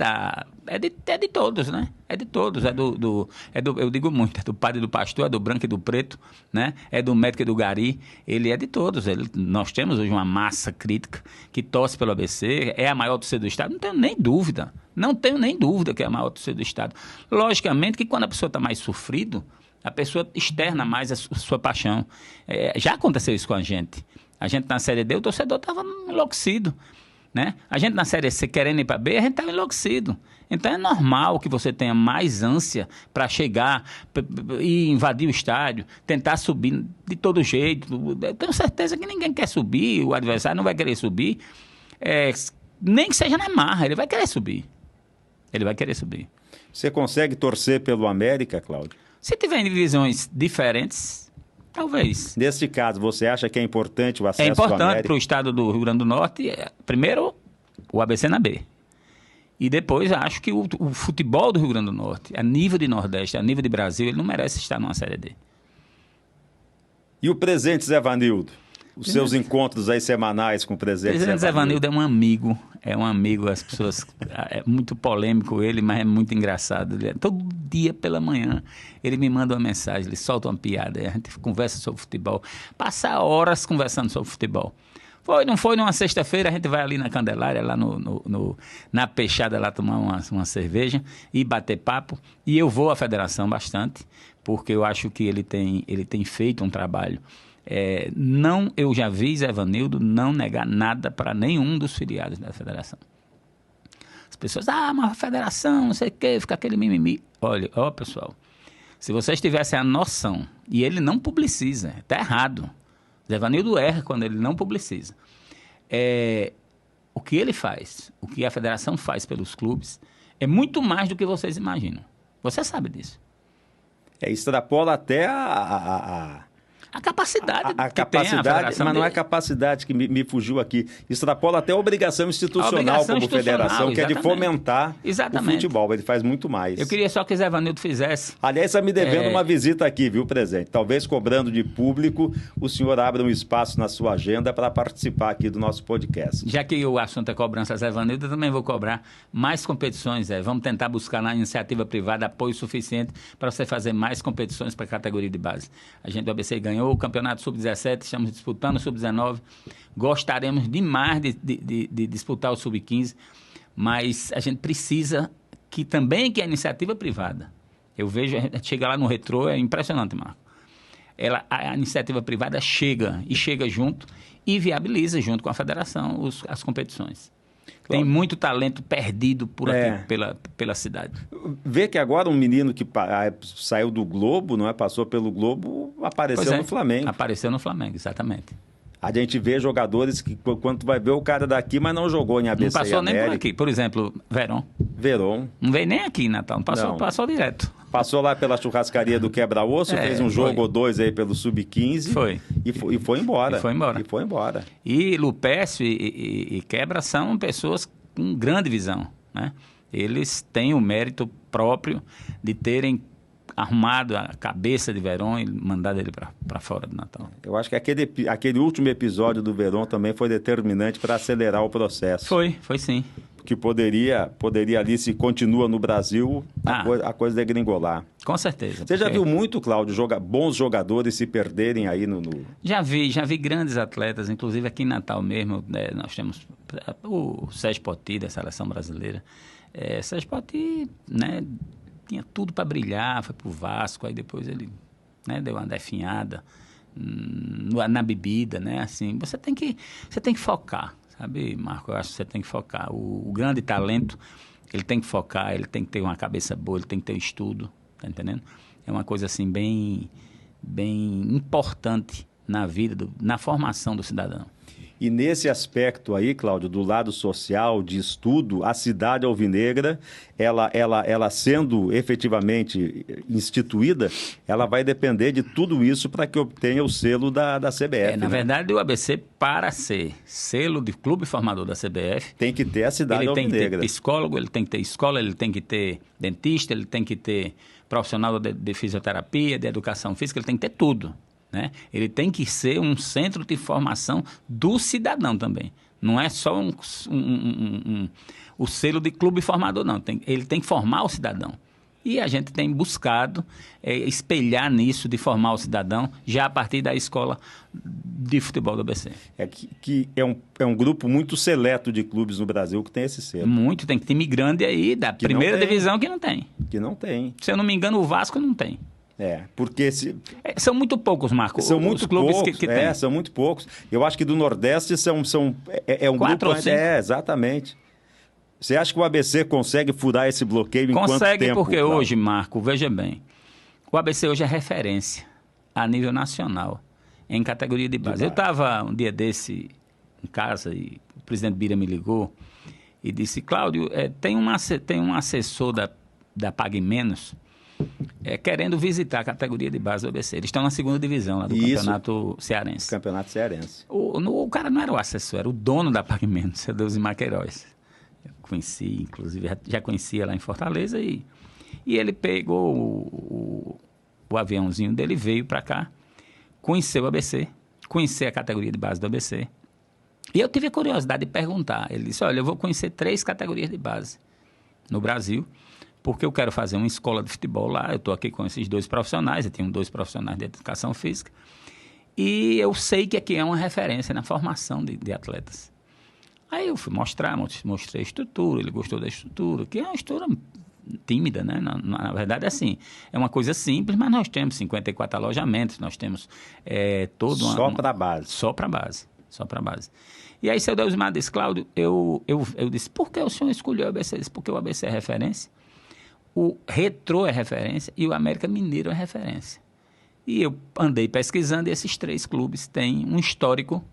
de todos, né? É de todos, eu digo muito, é do padre e do pastor, é do branco e do preto, né? É do médico e do gari, ele é de todos. Nós temos hoje uma massa crítica que torce pelo ABC, é a maior torcida do Estado, não tenho nem dúvida que é a maior torcida do Estado. Logicamente que quando a pessoa está mais sofrido, a pessoa externa mais a sua paixão. Já aconteceu isso com a gente. A gente na Série D, o torcedor estava enlouquecido, né? A gente na Série C querendo ir para B, a gente estava enlouquecido. Então é normal que você tenha mais ânsia para chegar e invadir o estádio, tentar subir de todo jeito. Eu tenho certeza que ninguém quer subir, o adversário não vai querer subir, nem que seja na marra, ele vai querer subir. Você consegue torcer pelo América, Cláudio? Se tiver divisões diferentes, talvez. Neste caso, você acha que é importante o acesso do América? É importante para o estado do Rio Grande do Norte, primeiro, o ABC na B. E depois, acho que o futebol do Rio Grande do Norte, a nível de Nordeste, a nível de Brasil, ele não merece estar numa Série D. E o presidente Zé Vanildo? Os seus encontros aí semanais com o presidente Zé Vanildo é um amigo, as pessoas, é muito polêmico ele, mas é muito engraçado. Todo dia pela manhã ele me manda uma mensagem, ele solta uma piada, a gente conversa sobre futebol, passa horas conversando sobre futebol. Não foi numa sexta-feira, a gente vai ali na Candelária, lá na Peixada, lá tomar uma cerveja e bater papo. E eu vou à federação bastante, porque eu acho que ele tem feito um trabalho. Eu já vi Zé Vanildo não negar nada para nenhum dos filiados da federação. As pessoas, mas a federação, não sei o quê, fica aquele mimimi. Olha, pessoal, se vocês tivessem a noção, e ele não publiciza, está errado. Zé Vanildo erra quando ele não publiciza. O que ele faz, o que a federação faz pelos clubes, é muito mais do que vocês imaginam. Você sabe disso. Extrapola até a capacidade a capacidade, mas não é a capacidade que me fugiu aqui. Extrapola até a obrigação institucional como federação, que é de fomentar o futebol. Ele faz muito mais. Eu queria só que o Zé Vanildo fizesse. Aliás, está me devendo uma visita aqui, viu, presidente? Talvez cobrando de público, o senhor abra um espaço na sua agenda para participar aqui do nosso podcast. Já que o assunto é cobrança, Zé Vanildo, eu também vou cobrar mais competições. Vamos tentar buscar na iniciativa privada apoio suficiente para você fazer mais competições para a categoria de base. A gente do ABC ganhou o campeonato sub-17, estamos disputando o sub-19, gostaríamos demais de disputar o sub-15, mas a gente precisa que a iniciativa privada, eu vejo, a gente chega lá no Retrô, é impressionante, Marco, a iniciativa privada chega junto e viabiliza junto com a federação as competições. Tem muito talento perdido por aqui, pela cidade. Vê que agora um menino que saiu do Globo, não é? Passou pelo Globo, apareceu no Flamengo. Apareceu no Flamengo, exatamente. A gente vê jogadores que, quando tu vai ver o cara daqui, mas não jogou em ABC. Não passou nem por aqui. Por exemplo, Veron. Não veio nem aqui em Natal, passou direto. Passou lá pela churrascaria do Quebra-Osso, fez um jogo ou dois aí pelo Sub-15. Foi. E foi embora. E Lupécio e Quebra são pessoas com grande visão, né? Eles têm o mérito próprio de terem arrumado a cabeça de Verón e mandado ele para fora do Natal. Eu acho que aquele último episódio do Verón também foi determinante para acelerar o processo. Foi sim. Que poderia ali, se continua no Brasil, a coisa degringolar. Com certeza. Você já viu muito, Cláudio, bons jogadores se perderem aí no... Já vi grandes atletas, inclusive aqui em Natal mesmo, né, nós temos o Sérgio Poti, da Seleção Brasileira. Sérgio Poti, né, tinha tudo para brilhar, foi pro Vasco, aí depois ele, né, deu uma definhada na bebida, né, assim, você tem que focar, sabe, Marco? Eu acho que você tem que focar. O grande talento, ele tem que focar, ele tem que ter uma cabeça boa, ele tem que ter estudo, tá entendendo? É uma coisa assim bem importante na vida, na formação do cidadão. E nesse aspecto aí, Cláudio, do lado social, de estudo, a cidade alvinegra, ela sendo efetivamente instituída, ela vai depender de tudo isso para que obtenha o selo da CBF. Na verdade, o ABC, para ser selo de clube formador da CBF... tem que ter a cidade alvinegra. Ele tem que ter psicólogo, ele tem que ter escola, ele tem que ter dentista, ele tem que ter profissional de fisioterapia, de educação física, ele tem que ter tudo. Né? Ele tem que ser um centro de formação do cidadão também. Não é só o selo de clube formador, não. Ele tem que formar o cidadão. E a gente tem buscado espelhar nisso de formar o cidadão já a partir da escola de futebol do ABC. É um grupo muito seleto de clubes no Brasil que tem esse selo. Tem time grande aí da primeira divisão que não tem. Que não tem. Se eu não me engano, o Vasco não tem. Porque são muito poucos, Marco. São muito clubes poucos, que tem. São muito poucos. Eu acho que do Nordeste é um 4 grupo... ou 5. Exatamente. Você acha que o ABC consegue furar esse bloqueio em quanto tempo? Consegue, porque hoje, Marco, veja bem, o ABC hoje é referência a nível nacional em categoria de base. Eu estava um dia desse em casa e o presidente Bira me ligou e disse: Cláudio, tem um assessor da Pague Menos querendo visitar a categoria de base do ABC. Eles estão na segunda divisão lá do Campeonato Cearense. Campeonato Cearense. O cara não era o assessor, era o dono da Pague Menos, seu Deusimar Queiroz. Eu conheci, inclusive, já conhecia lá em Fortaleza e ele pegou o aviãozinho dele, veio para cá, conheceu o ABC, conhecer a categoria de base do ABC. E eu tive a curiosidade de perguntar. Ele disse: olha, eu vou conhecer 3 categorias de base no Brasil, porque eu quero fazer uma escola de futebol lá. Eu estou aqui com esses 2 profissionais, eu tenho 2 profissionais de educação física, e eu sei que aqui é uma referência na formação de atletas. Aí eu fui mostrei a estrutura, ele gostou da estrutura, que é uma estrutura tímida, né? Na verdade, assim, é uma coisa simples, mas nós temos 54 alojamentos, nós temos todo... Só para a base. Só para a base. E aí, seu Deusimar disse: Cláudio, eu disse: por que o senhor escolheu o ABC? Ele disse: porque o ABC é referência, o Retrô é referência e o América Mineiro é referência. E eu andei pesquisando e esses 3 clubes têm um histórico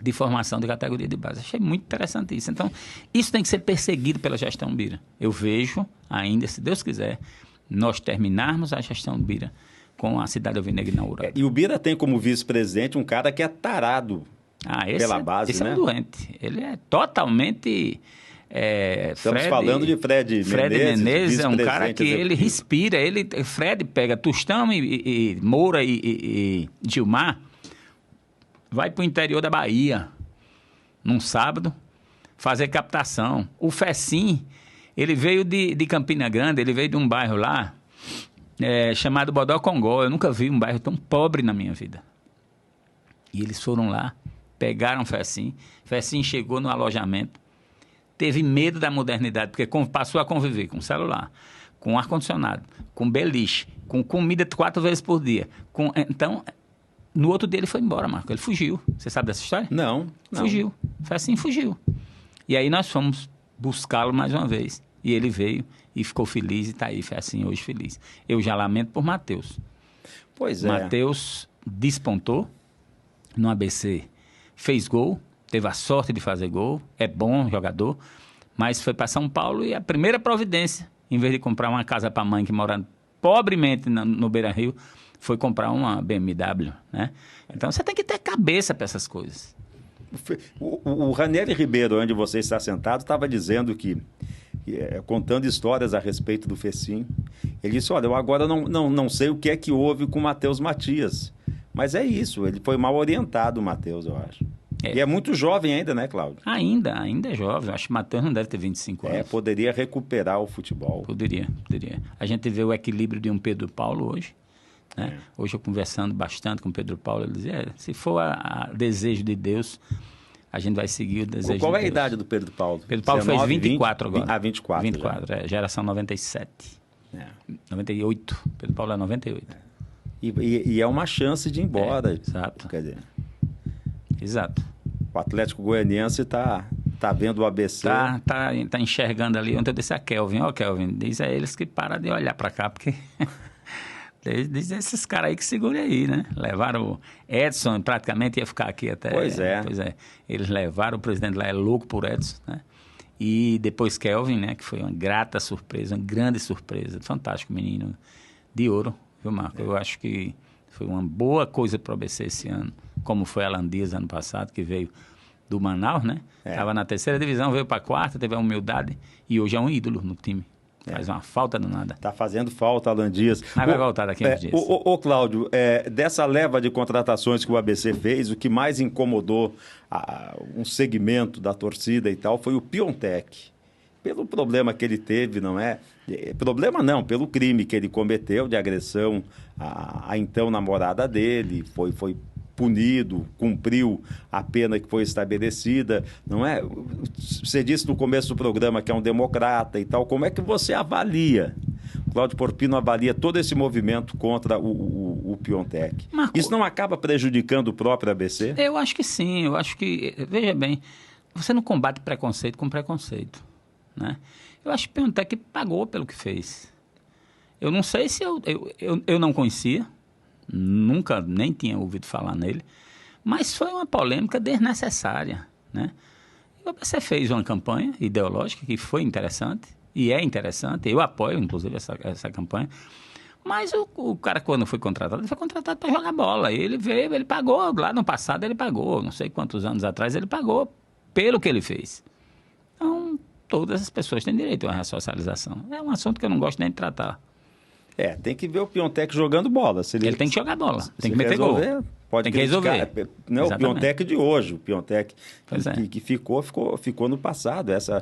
de formação de categoria de base. Achei muito interessante isso. Então, isso tem que ser perseguido pela gestão Bira. Eu vejo ainda, se Deus quiser, nós terminarmos a gestão Bira com a cidade alvinegra inaugurada. E o Bira tem como vice-presidente um cara que é tarado pela base, esse né? É um doente. Ele é totalmente... Estamos falando de Fred Menezes é um cara que ele respira. Fred pega Tostão e Moura e Gilmar, vai para o interior da Bahia, num sábado, fazer captação. O Fecim, ele veio de Campina Grande, ele veio de um bairro lá, chamado Bodocongó. Eu nunca vi um bairro tão pobre na minha vida. E eles foram lá, pegaram o Fecim. Fecim chegou no alojamento, teve medo da modernidade, porque passou a conviver com celular, com ar-condicionado, com beliche, com comida 4 vezes por dia. Então... No outro dia ele foi embora, Marco. Ele fugiu. Você sabe dessa história? Não. Fugiu. Foi assim, fugiu. E aí nós fomos buscá-lo mais uma vez. E ele veio e ficou feliz e está aí. Foi assim hoje feliz. Eu já lamento por Matheus. Pois é. Matheus despontou no ABC. Fez gol. Teve a sorte de fazer gol. É bom jogador. Mas foi para São Paulo e a primeira providência, em vez de comprar uma casa para a mãe que mora pobremente no Beira-Rio, foi comprar uma BMW, né? Então, você tem que ter cabeça para essas coisas. O Ranieri Ribeiro, onde você está sentado, estava dizendo que contando histórias a respeito do Fecim. Ele disse, olha, eu agora não sei o que é que houve com o Matheus Matias. Mas é isso, ele foi mal orientado, o Matheus, eu acho. E é muito jovem ainda, né, Cláudio? Ainda é jovem. Eu acho que o Matheus não deve ter 25 anos. Poderia recuperar o futebol. Poderia. A gente vê o equilíbrio de um Pedro Paulo hoje. Né? Hoje eu conversando bastante com o Pedro Paulo, ele dizia, se for a desejo de Deus, a gente vai seguir o desejo de Deus. Qual é a idade do Pedro Paulo? Pedro Paulo 19, fez 24 20? Agora. 24. 24, geração 97. 98. Pedro Paulo é 98. E é uma chance de ir embora. Exato. Quer dizer, exato. O Atlético Goianiense está vendo o ABC. Tá enxergando ali. Ontem eu disse a Kelvin, Kelvin, diz a eles que para de olhar para cá, porque... Diz esses caras aí que segurem aí, né? Levaram o Edson, praticamente ia ficar aqui até... Pois é. Eles levaram, o presidente lá é louco por Edson, né? E depois Kelvin, né? Que foi uma grata surpresa, uma grande surpresa. Fantástico menino de ouro, viu, Marco? Eu acho que foi uma boa coisa para o ABC esse ano, como foi Alan Dias ano passado, que veio do Manaus, né? Estava na 3ª divisão, veio para a 4ª, teve a humildade e hoje é um ídolo no time. Faz uma falta do nada. Está fazendo falta, Alan Dias. Mas vai voltar daqui a uns dias. Cláudio, dessa leva de contratações que o ABC fez, o que mais incomodou um segmento da torcida e tal foi o Piontek. Pelo problema que ele teve, não é? Problema não, pelo crime que ele cometeu de agressão à então namorada dele, foi punido, cumpriu a pena que foi estabelecida, não é? Você disse no começo do programa que é um democrata e tal. Como é que você avalia? Cláudio Porpino avalia todo esse movimento contra o Piontek. Marco, isso não acaba prejudicando o próprio ABC? Eu acho que sim, eu acho que... Veja bem, você não combate preconceito com preconceito, né? Eu acho que o Piontek pagou pelo que fez. Eu não sei se eu não conhecia, nunca nem tinha ouvido falar nele, mas foi uma polêmica desnecessária, né? O ABC fez uma campanha ideológica que foi interessante, e é interessante, eu apoio, inclusive, essa campanha, mas o cara, quando foi contratado, ele foi contratado para jogar bola. Ele veio, ele pagou, lá no passado ele pagou, não sei quantos anos atrás ele pagou pelo que ele fez. Então, todas as pessoas têm direito a uma ressocialização. É um assunto que eu não gosto nem de tratar. Tem que ver o Piontek jogando bola. Ele tem que jogar bola, tem que meter gol. Pode tem que resolver. Não, o Piontek de hoje, o Piontek que ficou no passado. Essa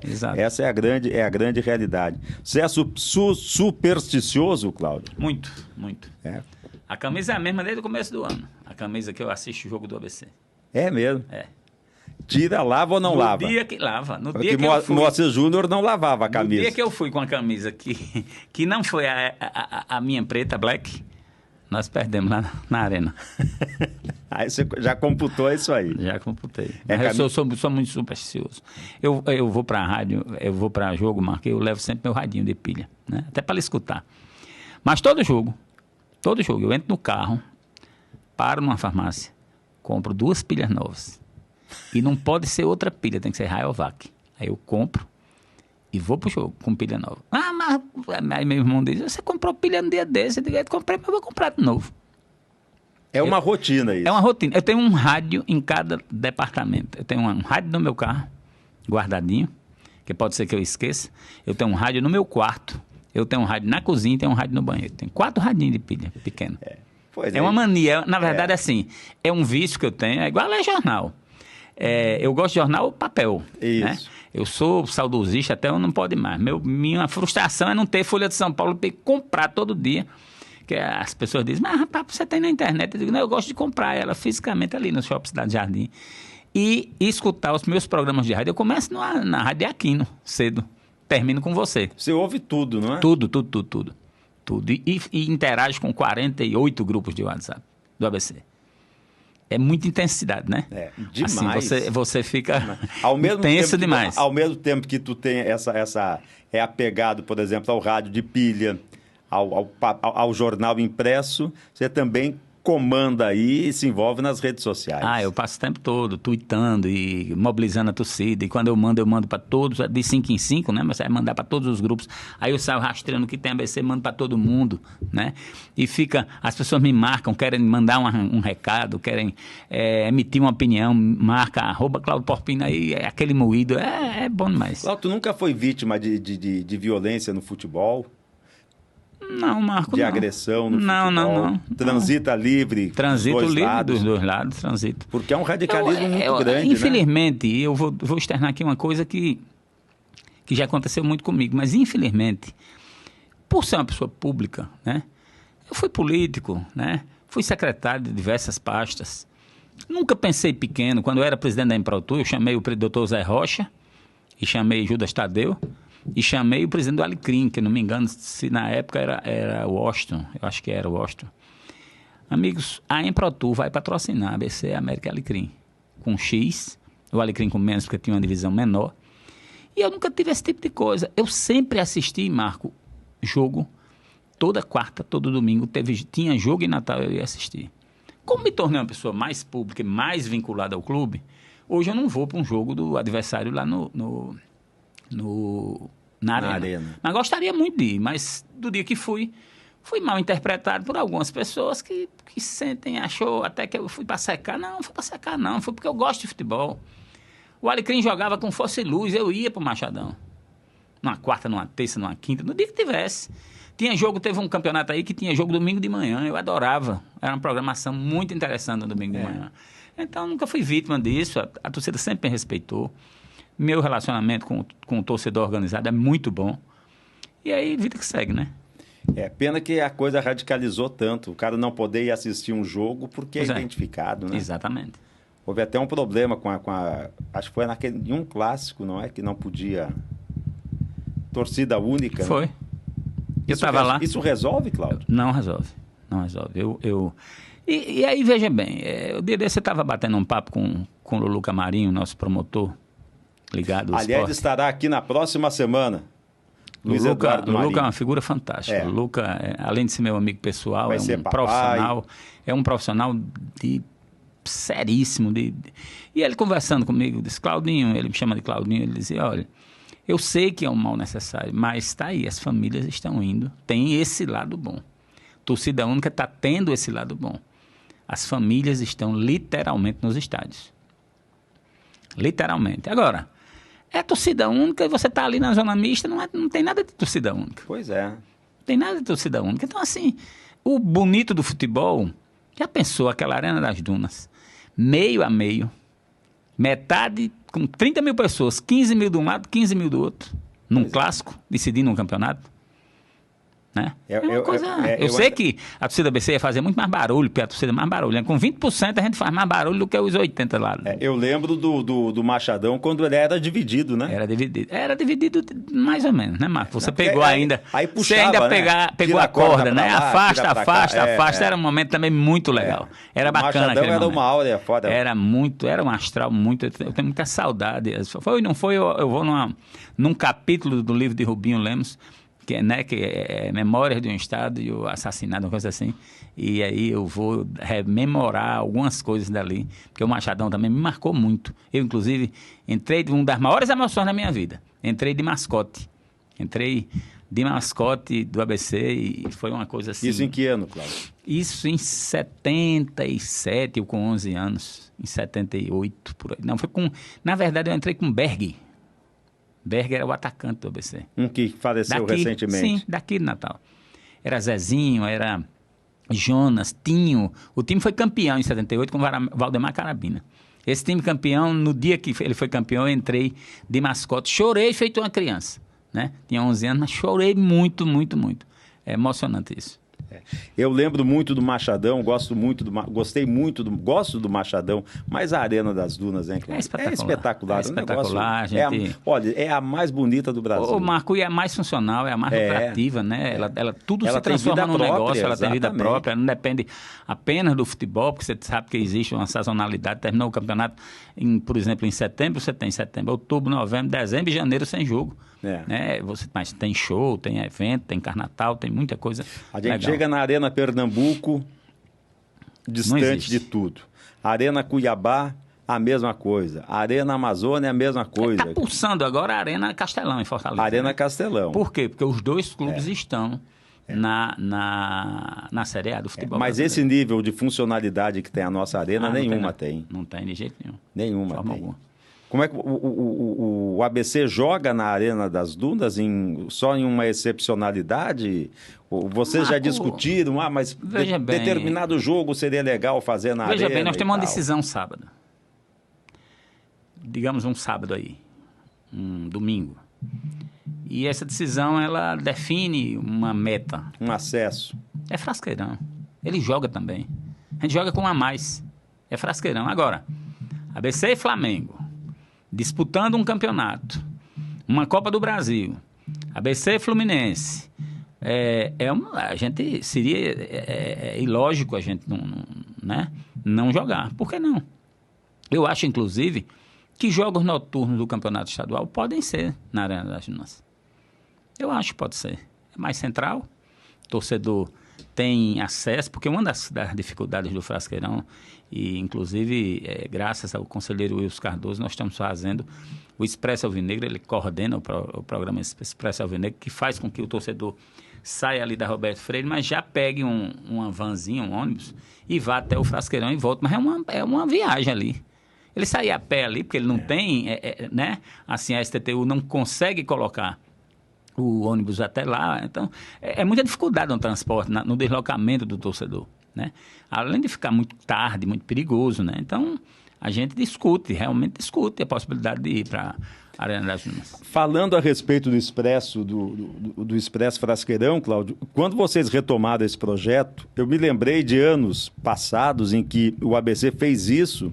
é a grande realidade. Você é supersticioso, Cláudio? Muito, muito. A camisa é a mesma desde o começo do ano. A camisa que eu assisto o jogo do ABC. É mesmo? Tira, lava ou não lava? No dia que lava. No dia que eu fui... Moacir Júnior não lavava a camisa. No dia que eu fui com a camisa que não foi a minha preta, black, nós perdemos lá na arena. Aí você já computou isso aí? Já computei. Eu sou muito supersticioso. Eu vou para a rádio, eu vou para jogo, Marco, eu levo sempre meu radinho de pilha, né? Até para escutar. Mas todo jogo, eu entro no carro, paro numa farmácia, compro 2 pilhas novas. E não pode ser outra pilha, tem que ser Rayovac. Aí eu compro e vou pro jogo com pilha nova. Mas aí meu irmão diz, você comprou pilha no dia desse? Eu digo, comprei, mas eu vou comprar de novo. É uma rotina isso. É uma rotina. Eu tenho um rádio em cada departamento. Eu tenho um rádio no meu carro, guardadinho, que pode ser que eu esqueça. Eu tenho um rádio no meu quarto. Eu tenho um rádio na cozinha e tenho um rádio no banheiro. Tem 4 radinhos de pilha pequeno. É uma mania. Na verdade, assim, é um vício que eu tenho. É igual a ler jornal. Eu gosto de jornal papel. Isso. Né? Eu sou saudosista, até eu não pode mais. Minha frustração é não ter Folha de São Paulo para comprar todo dia. Que as pessoas dizem, mas rapaz, você tem na internet. Eu digo, não, eu gosto de comprar ela fisicamente ali no Shopping Cidade Jardim. E escutar os meus programas de rádio. Eu começo na Rádio Aquino, cedo. Termino com você. Você ouve tudo, não é? Tudo. E interage com 48 grupos de WhatsApp do ABC. É muita intensidade, né? Demais. Assim, você fica intenso demais. Ao mesmo tempo que tu tem é apegado, por exemplo, ao rádio de pilha, ao jornal impresso, você também comanda aí e se envolve nas redes sociais. Eu passo o tempo todo tweetando e mobilizando a torcida. E quando eu mando para todos, de 5 em 5, né? Mas vai mandar para todos os grupos. Aí eu saio rastreando o que tem ABC, mando para todo mundo, né? E as pessoas me marcam, querem mandar um recado, querem emitir uma opinião, marca @Cláudio Porpino, aí aquele moído, é bom demais. Cláudio, tu nunca foi vítima de violência no futebol? Não, Marco, de não. agressão no futebol? Não. Transita livre Transito dos dois livre lados? dos dois lados, transito. Porque é um radicalismo muito grande, infelizmente, né? Eu vou externar aqui uma coisa que já aconteceu muito comigo, mas infelizmente, por ser uma pessoa pública, né? Eu fui político, né? Fui secretário de diversas pastas. Nunca pensei pequeno. Quando eu era presidente da Emprotur, eu chamei o doutor Zé Rocha e chamei Judas Tadeu. E chamei o presidente do Alecrim, que não me engano se na época era Washington, eu acho que era Washington. Amigos, a Emprotur vai patrocinar a ABC América Alecrim com X, o Alecrim com menos, porque tinha uma divisão menor. E eu nunca tive esse tipo de coisa. Eu sempre assisti, Marco, jogo, toda quarta, todo domingo, tinha jogo em Natal, eu ia assistir. Como me tornei uma pessoa mais pública e mais vinculada ao clube, hoje eu não vou para um jogo do adversário lá na arena. Mas gostaria muito de ir, mas do dia que fui mal interpretado por algumas pessoas que achou até que eu fui para secar. Não fui para secar não, foi porque eu gosto de futebol. O Alecrim jogava com força e luz, eu ia para o Machadão. Numa quarta, numa terça, numa quinta, no dia que tivesse. Teve um campeonato aí que tinha jogo domingo de manhã, eu adorava. Era uma programação muito interessante no domingo de manhã. Então, nunca fui vítima disso, a torcida sempre me respeitou. Meu relacionamento com o torcedor organizado é muito bom. E aí, vida que segue, né? Pena que a coisa radicalizou tanto. O cara não poder ir assistir um jogo porque é identificado, né? Exatamente. Houve até um problema com a acho que foi em um clássico, não é? Que não podia... Torcida única. Foi. Né? Eu estava lá. Isso resolve, Cláudio? Não resolve. E aí, veja bem, o dia desse eu estava batendo um papo com o Lulu Camarinho, nosso promotor, ligado ao Aliás, esporte. Estará aqui na próxima semana. O Luca é uma figura fantástica. O Luca, além de ser meu amigo pessoal, é um profissional seríssimo. E ele conversando comigo, disse, Claudinho, ele me chama de Claudinho, ele dizia, olha, eu sei que é um mal necessário, mas está aí, as famílias estão indo, tem esse lado bom. Torcida única está tendo esse lado bom. As famílias estão literalmente nos estádios. Literalmente. Agora, é torcida única e você está ali na zona mista, não tem nada de torcida única. Pois é. Não tem nada de torcida única. Então, assim, o bonito do futebol, já pensou aquela Arena das Dunas, meio a meio, metade com 30 mil pessoas, 15 mil de um lado, 15 mil do outro, num clássico, decidindo um campeonato. Né? Eu sei que a torcida do ABC ia fazer muito mais barulho, porque a torcida é mais barulho. Com 20% a gente faz mais barulho do que os 80% lá. Eu lembro do Machadão quando ele era dividido, né? Era dividido mais ou menos, né, Marco? Você pegou ainda... Aí puxava, você ainda pegou a corda, né? Afasta. Era um momento também muito legal. Era bacana aquele momento. Era uma áurea foda. Era um astral muito... Eu tenho muita saudade. Foi ou não foi, eu vou num capítulo do livro de Rubinho Lemos, que é Memórias de um Estado e o Assassinato, uma coisa assim. E aí eu vou rememorar algumas coisas dali, porque o Machadão também me marcou muito. Eu, inclusive, entrei de uma das maiores emoções da minha vida. Entrei de mascote do ABC e foi uma coisa assim... Isso em que ano, Cláudio? Isso em 77, eu com 11 anos. Em 78, por aí. Não, na verdade, eu entrei com Berg. Berg era o atacante do ABC. Que faleceu recentemente. Sim, daqui de Natal. Era Zezinho, era Jonas, Tinho. O time foi campeão em 78 com Valdemar Carabina. Esse time campeão, no dia que ele foi campeão, eu entrei de mascote. Chorei feito uma criança, né? Tinha 11 anos, mas chorei muito, muito, muito. É emocionante isso. Eu lembro muito do Machadão, gosto do Machadão, mas a Arena das Dunas, hein, Cláudio? É espetacular. Olha, é a mais bonita do Brasil. Ô, Marco, e é a mais funcional, é a mais lucrativa, né? Ela tudo se transforma num negócio, ela tem vida própria, não depende apenas do futebol, porque você sabe que existe uma sazonalidade. Terminou o campeonato, por exemplo, em setembro, você tem setembro, outubro, novembro, dezembro e janeiro sem jogo. Né? Mas tem show, tem evento, tem carnaval, tem muita coisa. A gente chega na Arena Pernambuco, distante de tudo. Arena Cuiabá, a mesma coisa. Arena Amazônia, a mesma coisa. Está pulsando agora a Arena Castelão, em Fortaleza. Arena Castelão. Por quê? Porque os dois clubes estão na Série A do futebol Mas brasileiro. esse nível de funcionalidade que tem a nossa arena, nenhuma tem. Não tem de jeito nenhum. Nenhuma Forma tem. alguma. Como é que o ABC joga na Arena das Dunas só em uma excepcionalidade? Vocês já discutiram, mas determinado jogo seria legal fazer na Arena? Veja bem, nós temos uma decisão sábado. Digamos um sábado aí, um domingo. E essa decisão, ela define uma meta. Um acesso. É Frasqueirão. Ele joga também. A gente joga com um a mais. É Frasqueirão. Agora, ABC e Flamengo, disputando um campeonato, uma Copa do Brasil, ABC e Fluminense, a gente seria ilógico a gente não jogar. Por que não? Eu acho, inclusive, que jogos noturnos do campeonato estadual podem ser na Arena das Dunas. Eu acho que pode ser. É mais central, o torcedor tem acesso, porque uma das dificuldades do Frasqueirão, e inclusive graças ao conselheiro Wilson Cardoso, nós estamos fazendo o Expresso Alvinegro, ele coordena o programa Expresso Alvinegro, que faz com que o torcedor saia ali da Roberto Freire, mas já pegue uma vanzinha, um ônibus, e vá até o Frasqueirão e volte. Mas é uma viagem ali. Ele sair a pé ali, porque ele não tem, assim, a STTU não consegue colocar o ônibus até lá. Então, é muita dificuldade no transporte, no deslocamento do torcedor, né? Além de ficar muito tarde, muito perigoso, né? Então, a gente realmente discute a possibilidade de ir para a Arena das Dunas. Falando a respeito do Expresso, do Expresso Frasqueirão, Cláudio, quando vocês retomaram esse projeto, eu me lembrei de anos passados em que o ABC fez isso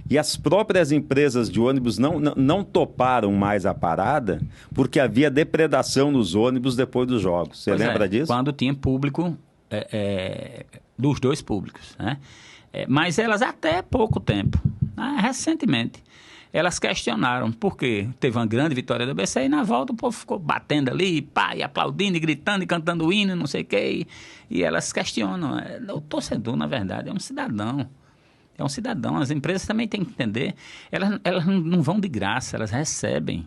e as próprias empresas de ônibus não toparam mais a parada porque havia depredação nos ônibus depois dos jogos. Você lembra disso? Quando tinha público dos dois públicos, né? Mas elas até pouco tempo, recentemente, elas questionaram, porque teve uma grande vitória do ABC e na volta o povo ficou batendo ali, e aplaudindo, e gritando, e cantando hino, não sei o quê, e elas questionam. O torcedor, na verdade, é um cidadão. É um cidadão. As empresas também têm que entender. Elas não vão de graça, elas recebem,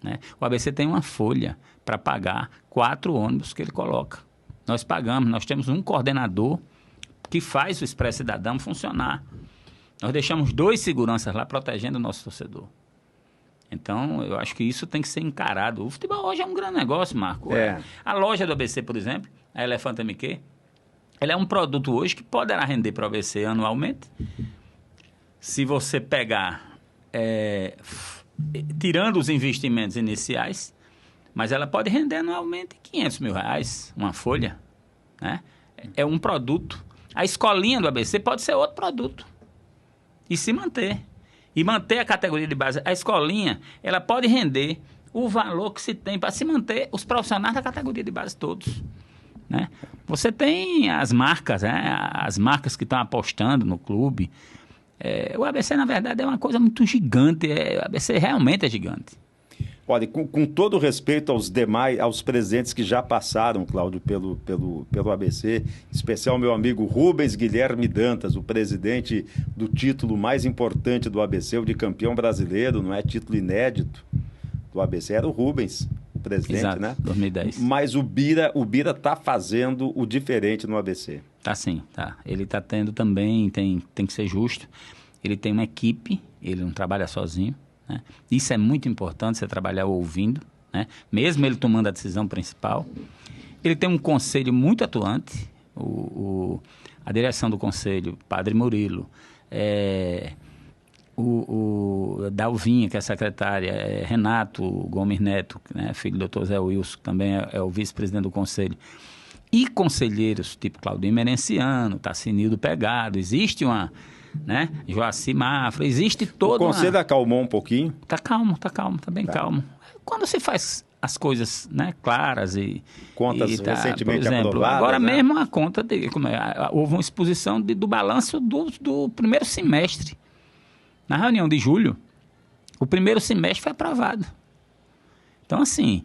né? O ABC tem uma folha para pagar 4 ônibus que ele coloca. Nós pagamos, nós temos um coordenador que faz o Expresso Cidadão funcionar. Nós deixamos 2 seguranças lá protegendo o nosso torcedor. Então, eu acho que isso tem que ser encarado. O futebol hoje é um grande negócio, Marco. A loja do ABC, por exemplo, a Elefante MQ, ela é um produto hoje que poderá render para o ABC anualmente. Se você pegar, tirando os investimentos iniciais, mas ela pode render anualmente R$500 mil, uma folha, né? É um produto. A escolinha do ABC pode ser outro produto e se manter. E manter a categoria de base. A escolinha, ela pode render o valor que se tem para se manter os profissionais da categoria de base todos, né? Você tem as marcas, né? As marcas que estão apostando no clube. O ABC, na verdade, é uma coisa muito gigante. O ABC realmente é gigante. Olha, com todo respeito aos presidentes que já passaram, Cláudio, pelo ABC, em especial meu amigo Rubens Guilherme Dantas, o presidente do título mais importante do ABC, o de campeão brasileiro, não é título inédito do ABC, era o Rubens, o presidente, exato, né? 2010. Mas o Bira está fazendo o diferente no ABC. Tá sim, tá. Ele está tendo também, tem que ser justo, ele tem uma equipe, ele não trabalha sozinho, né? Isso é muito importante, você trabalhar ouvindo, né? Mesmo ele tomando a decisão principal. Ele tem um conselho muito atuante, a direção do conselho, Padre Murilo, o Dalvinha, que é a secretária, Renato Gomes Neto, né? Filho do Dr. Zé Wilson, que também é o vice-presidente do conselho, e conselheiros tipo Claudinho Merenciano, Tassinildo Pegado, existe uma... né? Joaci Mafra, existe todo. O conselho acalmou um pouquinho? Tá calmo, tá bem calmo. Quando se faz as coisas, né, claras e... Contas recentemente por exemplo, aprovadas, agora, né? mesmo a conta, houve uma exposição do balanço do primeiro semestre. Na reunião de julho, o primeiro semestre foi aprovado. Então, assim,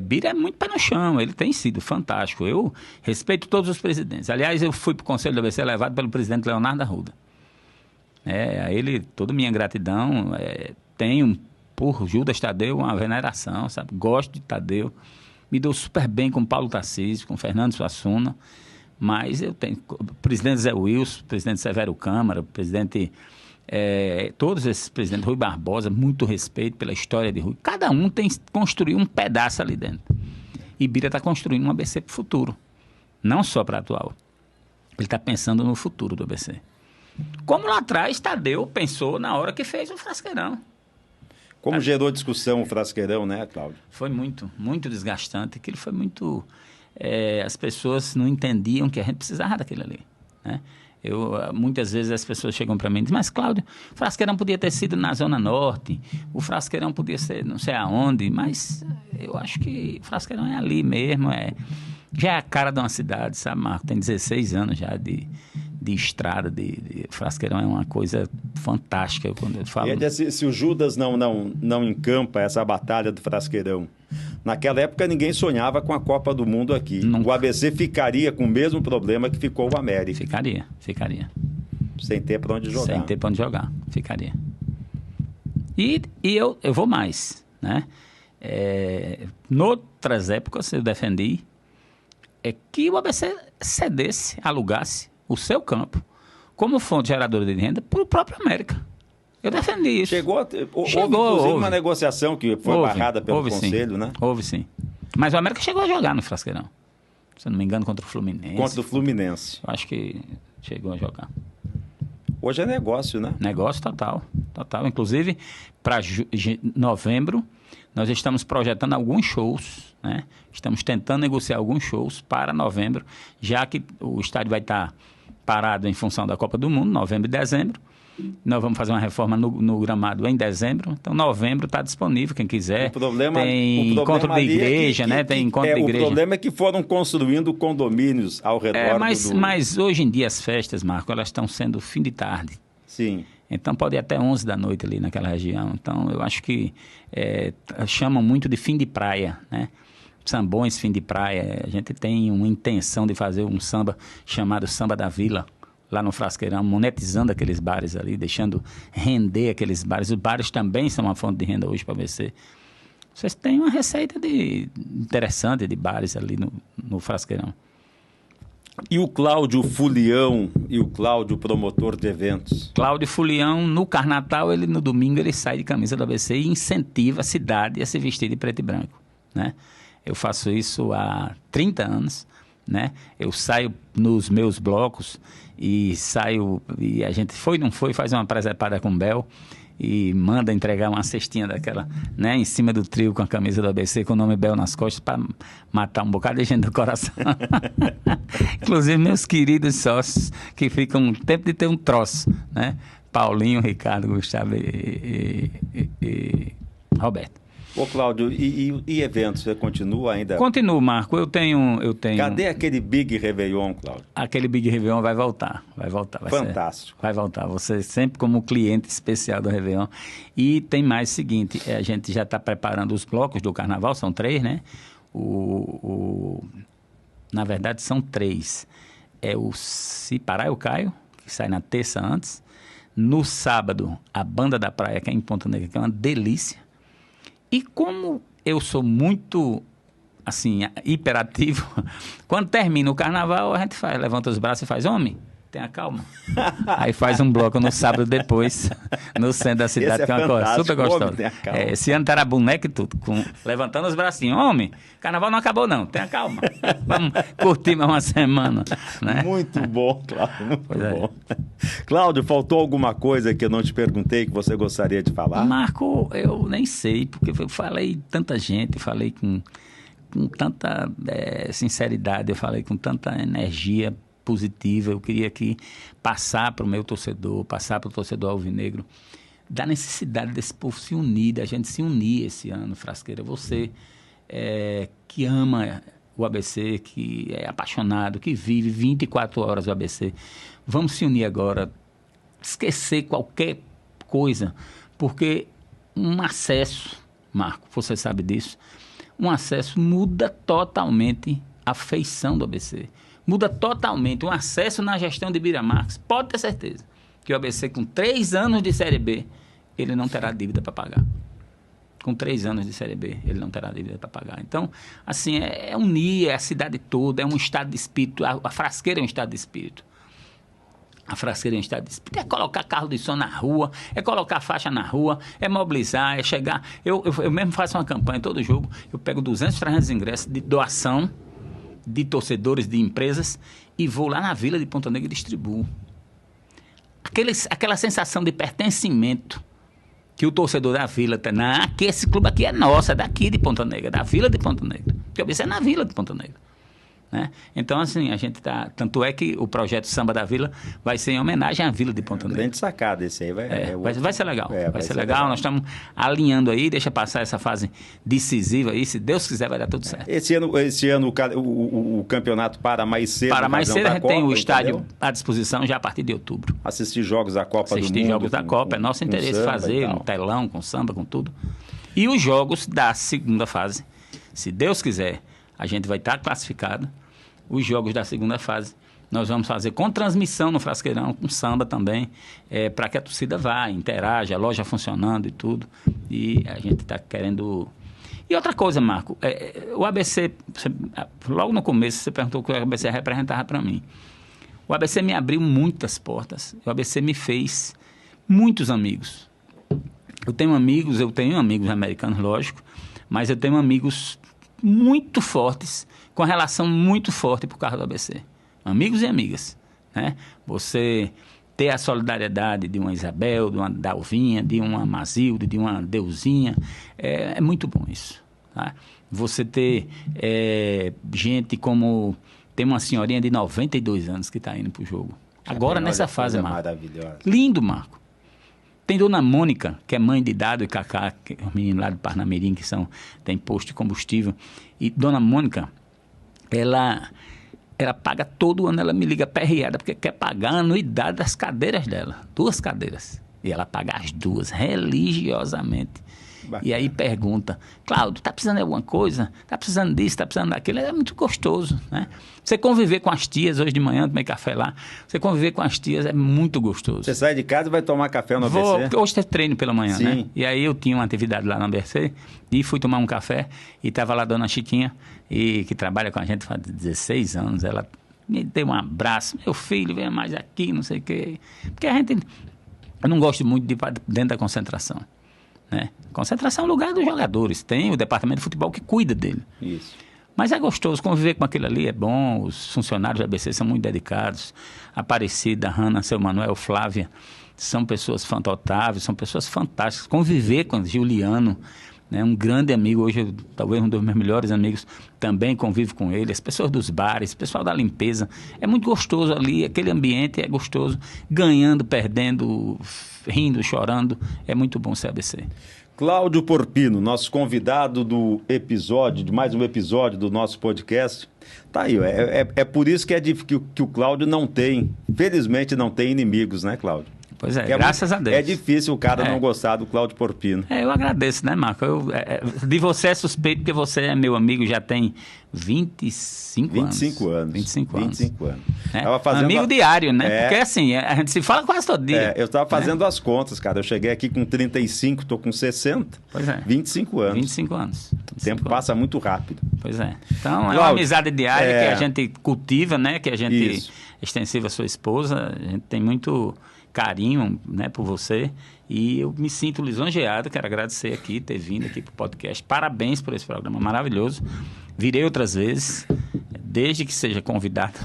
Bira é muito pé no chão, ele tem sido fantástico. Eu respeito todos os presidentes. Aliás, eu fui para o Conselho do ABC levado pelo presidente Leonardo Arruda. A ele, toda minha gratidão, tenho por Judas Tadeu uma veneração, sabe? Gosto de Tadeu, me dou super bem com Paulo Tarcísio, com Fernando Suassuna, mas eu tenho o presidente Zé Wilson, o presidente Severo Câmara, o presidente... todos esses presidentes, Rui Barbosa, muito respeito pela história de Rui. Cada um tem construído um pedaço ali dentro. E Bira está construindo um ABC para o futuro, não só para o atual. Ele está pensando no futuro do ABC. Como lá atrás, Tadeu pensou na hora que fez o Frasqueirão. Como gerou discussão o Frasqueirão, né, Cláudio? Foi muito, muito desgastante. Aquilo foi muito... as pessoas não entendiam que a gente precisava daquilo ali, né? Muitas vezes as pessoas chegam para mim e dizem, mas Cláudio, o Frasqueirão podia ter sido na Zona Norte, o Frasqueirão podia ser não sei aonde, mas eu acho que o Frasqueirão é ali mesmo, já é a cara de uma cidade, sabe, Marco? Tem 16 anos já de estrada, Frasqueirão é uma coisa fantástica. Quando eu falo... se o Judas não encampa essa batalha do Frasqueirão, naquela época ninguém sonhava com a Copa do Mundo aqui. Nunca. O ABC ficaria com o mesmo problema que ficou o América. Ficaria. Sem ter para onde jogar. Sem ter para onde jogar, ficaria. E eu vou mais, né? Noutras épocas eu defendi que o ABC cedesse, alugasse o seu campo como fonte geradora de renda para o próprio América. Eu defendi isso. Houve inclusive uma negociação que foi barrada pelo Conselho, sim. Né? Houve sim. Mas o América chegou a jogar no Frasqueirão. Se eu não me engano, contra o Fluminense. Contra o Fluminense. Eu acho que chegou a jogar. Hoje é negócio, né? Negócio total. Inclusive, para novembro, nós estamos projetando alguns shows, né? Estamos tentando negociar alguns shows para novembro, já que o estádio vai estar parado em função da Copa do Mundo, novembro e dezembro. Nós vamos fazer uma reforma no gramado em dezembro. Então, novembro está disponível, quem quiser. Tem encontro de igreja, né? Tem encontro de igreja. O problema é que foram construindo condomínios ao redor mas hoje em dia as festas, Marco, elas estão sendo fim de tarde. Sim. Então, pode ir até 11 da noite ali naquela região. Então, eu acho que chamam muito de fim de praia, né? Sambões, fim de praia. A gente tem uma intenção de fazer um samba chamado Samba da Vila, lá no Frasqueirão, monetizando aqueles bares ali, deixando render aqueles bares. Os bares também são uma fonte de renda hoje para o ABC. Vocês têm uma receita interessante de bares ali no Frasqueirão. E o Cláudio Fulião e o Cláudio promotor de eventos? Cláudio Fulião, no Carnatal, no domingo, ele sai de camisa do ABC e incentiva a cidade a se vestir de preto e branco, né? Eu faço isso há 30 anos, né? Eu saio nos meus blocos e a gente não foi, faz uma presepada com o Bel e manda entregar uma cestinha daquela, né, em cima do trio com a camisa do ABC com o nome Bel nas costas para matar um bocado de gente do coração. Inclusive meus queridos sócios que ficam um tempo de ter um troço, né? Paulinho, Ricardo, Gustavo e Roberto. Ô, Cláudio, e eventos? Você continua ainda? Continuo, Marco. Eu tenho... Cadê aquele Big Réveillon, Cláudio? Aquele Big Réveillon vai voltar. Fantástico. Vai voltar. Você sempre como cliente especial do Réveillon. E tem mais o seguinte, a gente já está preparando os blocos do Carnaval, são 3, né? Na verdade, são 3. É o Se Parar Eu Caio, que sai na terça antes. No sábado, a Banda da Praia, que é em Ponta Negra, que é uma delícia. E como eu sou muito, assim, hiperativo, quando termina o carnaval, a gente levanta os braços e faz, homem, tenha calma. Aí faz um bloco no sábado depois, no centro da cidade, que é uma coisa super gostosa. Esse ano terá boneco e tudo, levantando os bracinhos. Homem, carnaval não acabou não, tenha calma. Vamos curtir mais uma semana, né? Muito bom, Cláudio, muito bom. Cláudio, faltou alguma coisa que eu não te perguntei que você gostaria de falar? Marco, eu nem sei, porque eu falei tanta gente, falei com tanta sinceridade, eu falei com tanta energia positiva. Eu queria aqui passar para o meu torcedor, passar para o torcedor alvinegro, da necessidade desse povo se unir, da gente se unir esse ano, Frasqueira. Você que ama o ABC, que é apaixonado, que vive 24 horas o ABC, vamos se unir agora, esquecer qualquer coisa, porque um acesso Marco, você sabe disso, um acesso muda totalmente a feição do ABC. Muda totalmente um acesso na gestão de Bira Marques. Pode ter certeza que o ABC, com 3 anos de Série B, ele não terá dívida para pagar. Com 3 anos de Série B, ele não terá dívida para pagar. Então, assim, é unir, é a cidade toda, é um estado de espírito. A Frasqueira é um estado de espírito. A Frasqueira é um estado de espírito. É colocar carro de som na rua, é colocar faixa na rua, é mobilizar, é chegar. Eu mesmo faço uma campanha todo jogo, eu pego 200, 300 ingressos de doação de torcedores, de empresas, e vou lá na Vila de Ponta Negra e distribuo. Aquela sensação de pertencimento que o torcedor da Vila tem. Não, que esse clube aqui é nosso, é daqui de Ponta Negra, da Vila de Ponta Negra. Porque o ABC é na Vila de Ponta Negra. Né? Então, assim, a gente está... Tanto é que o projeto Samba da Vila vai ser em homenagem à Vila de Ponta Negra. Grande sacada esse aí. Vai ser legal. Vai ser legal. Nós estamos alinhando aí, deixa passar essa fase decisiva aí. Se Deus quiser, vai dar tudo certo. Esse ano o campeonato para mais cedo. Para mais cedo, a gente Copa, tem o estádio entendeu? à disposição já a partir de outubro. Assistir jogos da Copa do Mundo. Assistir jogos da Copa. É nosso interesse fazer um telão, com samba, com tudo. E os jogos da segunda fase, se Deus quiser, a gente vai estar classificado. Os jogos da segunda fase nós vamos fazer com transmissão no Frasqueirão, com samba também, para que a torcida vá, interaja, a loja funcionando e tudo. E a gente está querendo... E outra coisa, Marco, o ABC, logo no começo você perguntou o que o ABC representava para mim. O ABC me abriu muitas portas, o ABC me fez muitos amigos. Eu tenho amigos americanos, lógico, mas eu tenho amigos muito fortes, com relação muito forte por causa do ABC. Amigos e amigas, né? Você ter a solidariedade de uma Isabel, de uma Dalvinha, de uma Mazilde, de uma Deusinha, é muito bom isso. Tá? Você ter gente como... Tem uma senhorinha de 92 anos que está indo para o jogo. Agora, nessa fase, Marco. Maravilhosa. Lindo, Marco. Tem Dona Mônica, que é mãe de Dado e Cacá, que é um menino lá de Parnamirim, que tem posto de combustível. E Dona Mônica, ela paga todo ano, ela me liga perreada, porque quer pagar a anuidade das cadeiras dela. 2 cadeiras. E ela paga as 2, religiosamente. Bacana. E aí pergunta, Cláudio, tá precisando de alguma coisa? Tá precisando disso, tá precisando daquilo? É muito gostoso, né? Você conviver com as tias, hoje de manhã, tomei café lá, você conviver com as tias é muito gostoso. Você sai de casa e vai tomar café no ABC? Hoje tem treino pela manhã, Sim. Né? E aí eu tinha uma atividade lá no ABC e fui tomar um café e estava lá a dona Chiquinha, que trabalha com a gente faz 16 anos, ela me deu um abraço, meu filho, venha mais aqui, não sei o quê. Porque eu não gosto muito de ir dentro da concentração. Né? Concentração é o lugar dos jogadores. Tem o departamento de futebol que cuida dele. Isso. Mas é gostoso, conviver com aquilo ali é bom. Os funcionários da ABC são muito dedicados. Aparecida, Hanna, seu Manuel, Flávia, são pessoas fantásticas, são pessoas fantásticas. Conviver com Juliano, né? Um grande amigo, hoje talvez um dos meus melhores amigos, também convivo com ele. As pessoas dos bares, o pessoal da limpeza. É muito gostoso ali, aquele ambiente é gostoso. Ganhando, perdendo, rindo, chorando. É muito bom ser ABC. Cláudio Porpino, nosso convidado do episódio, de mais um episódio do nosso podcast. Tá aí, é por isso que o Cláudio não tem, felizmente não tem inimigos, né, Cláudio? Pois é, graças a Deus. É difícil o cara não gostar do Cláudio Porpino. Eu agradeço, né, Marco? De você é suspeito, porque você é meu amigo, já tem 25 anos. 25 anos. É. Amigo diário, né? Porque assim, a gente se fala quase todo dia. Eu estava fazendo as contas, cara. Eu cheguei aqui com 35, estou com 60. Pois é. 25 anos. 25 anos. O tempo passa muito rápido. Pois é. Então, Cláudio, é uma amizade diária que a gente cultiva, né? Que a gente... Extensiva a sua esposa. A gente tem muito carinho, né, por você, e eu me sinto lisonjeado, quero agradecer aqui, ter vindo aqui para o podcast. Parabéns por esse programa maravilhoso. Virei outras vezes, desde que seja convidado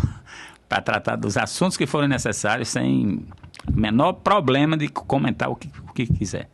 para tratar dos assuntos que forem necessários, sem o menor problema de comentar o que quiser.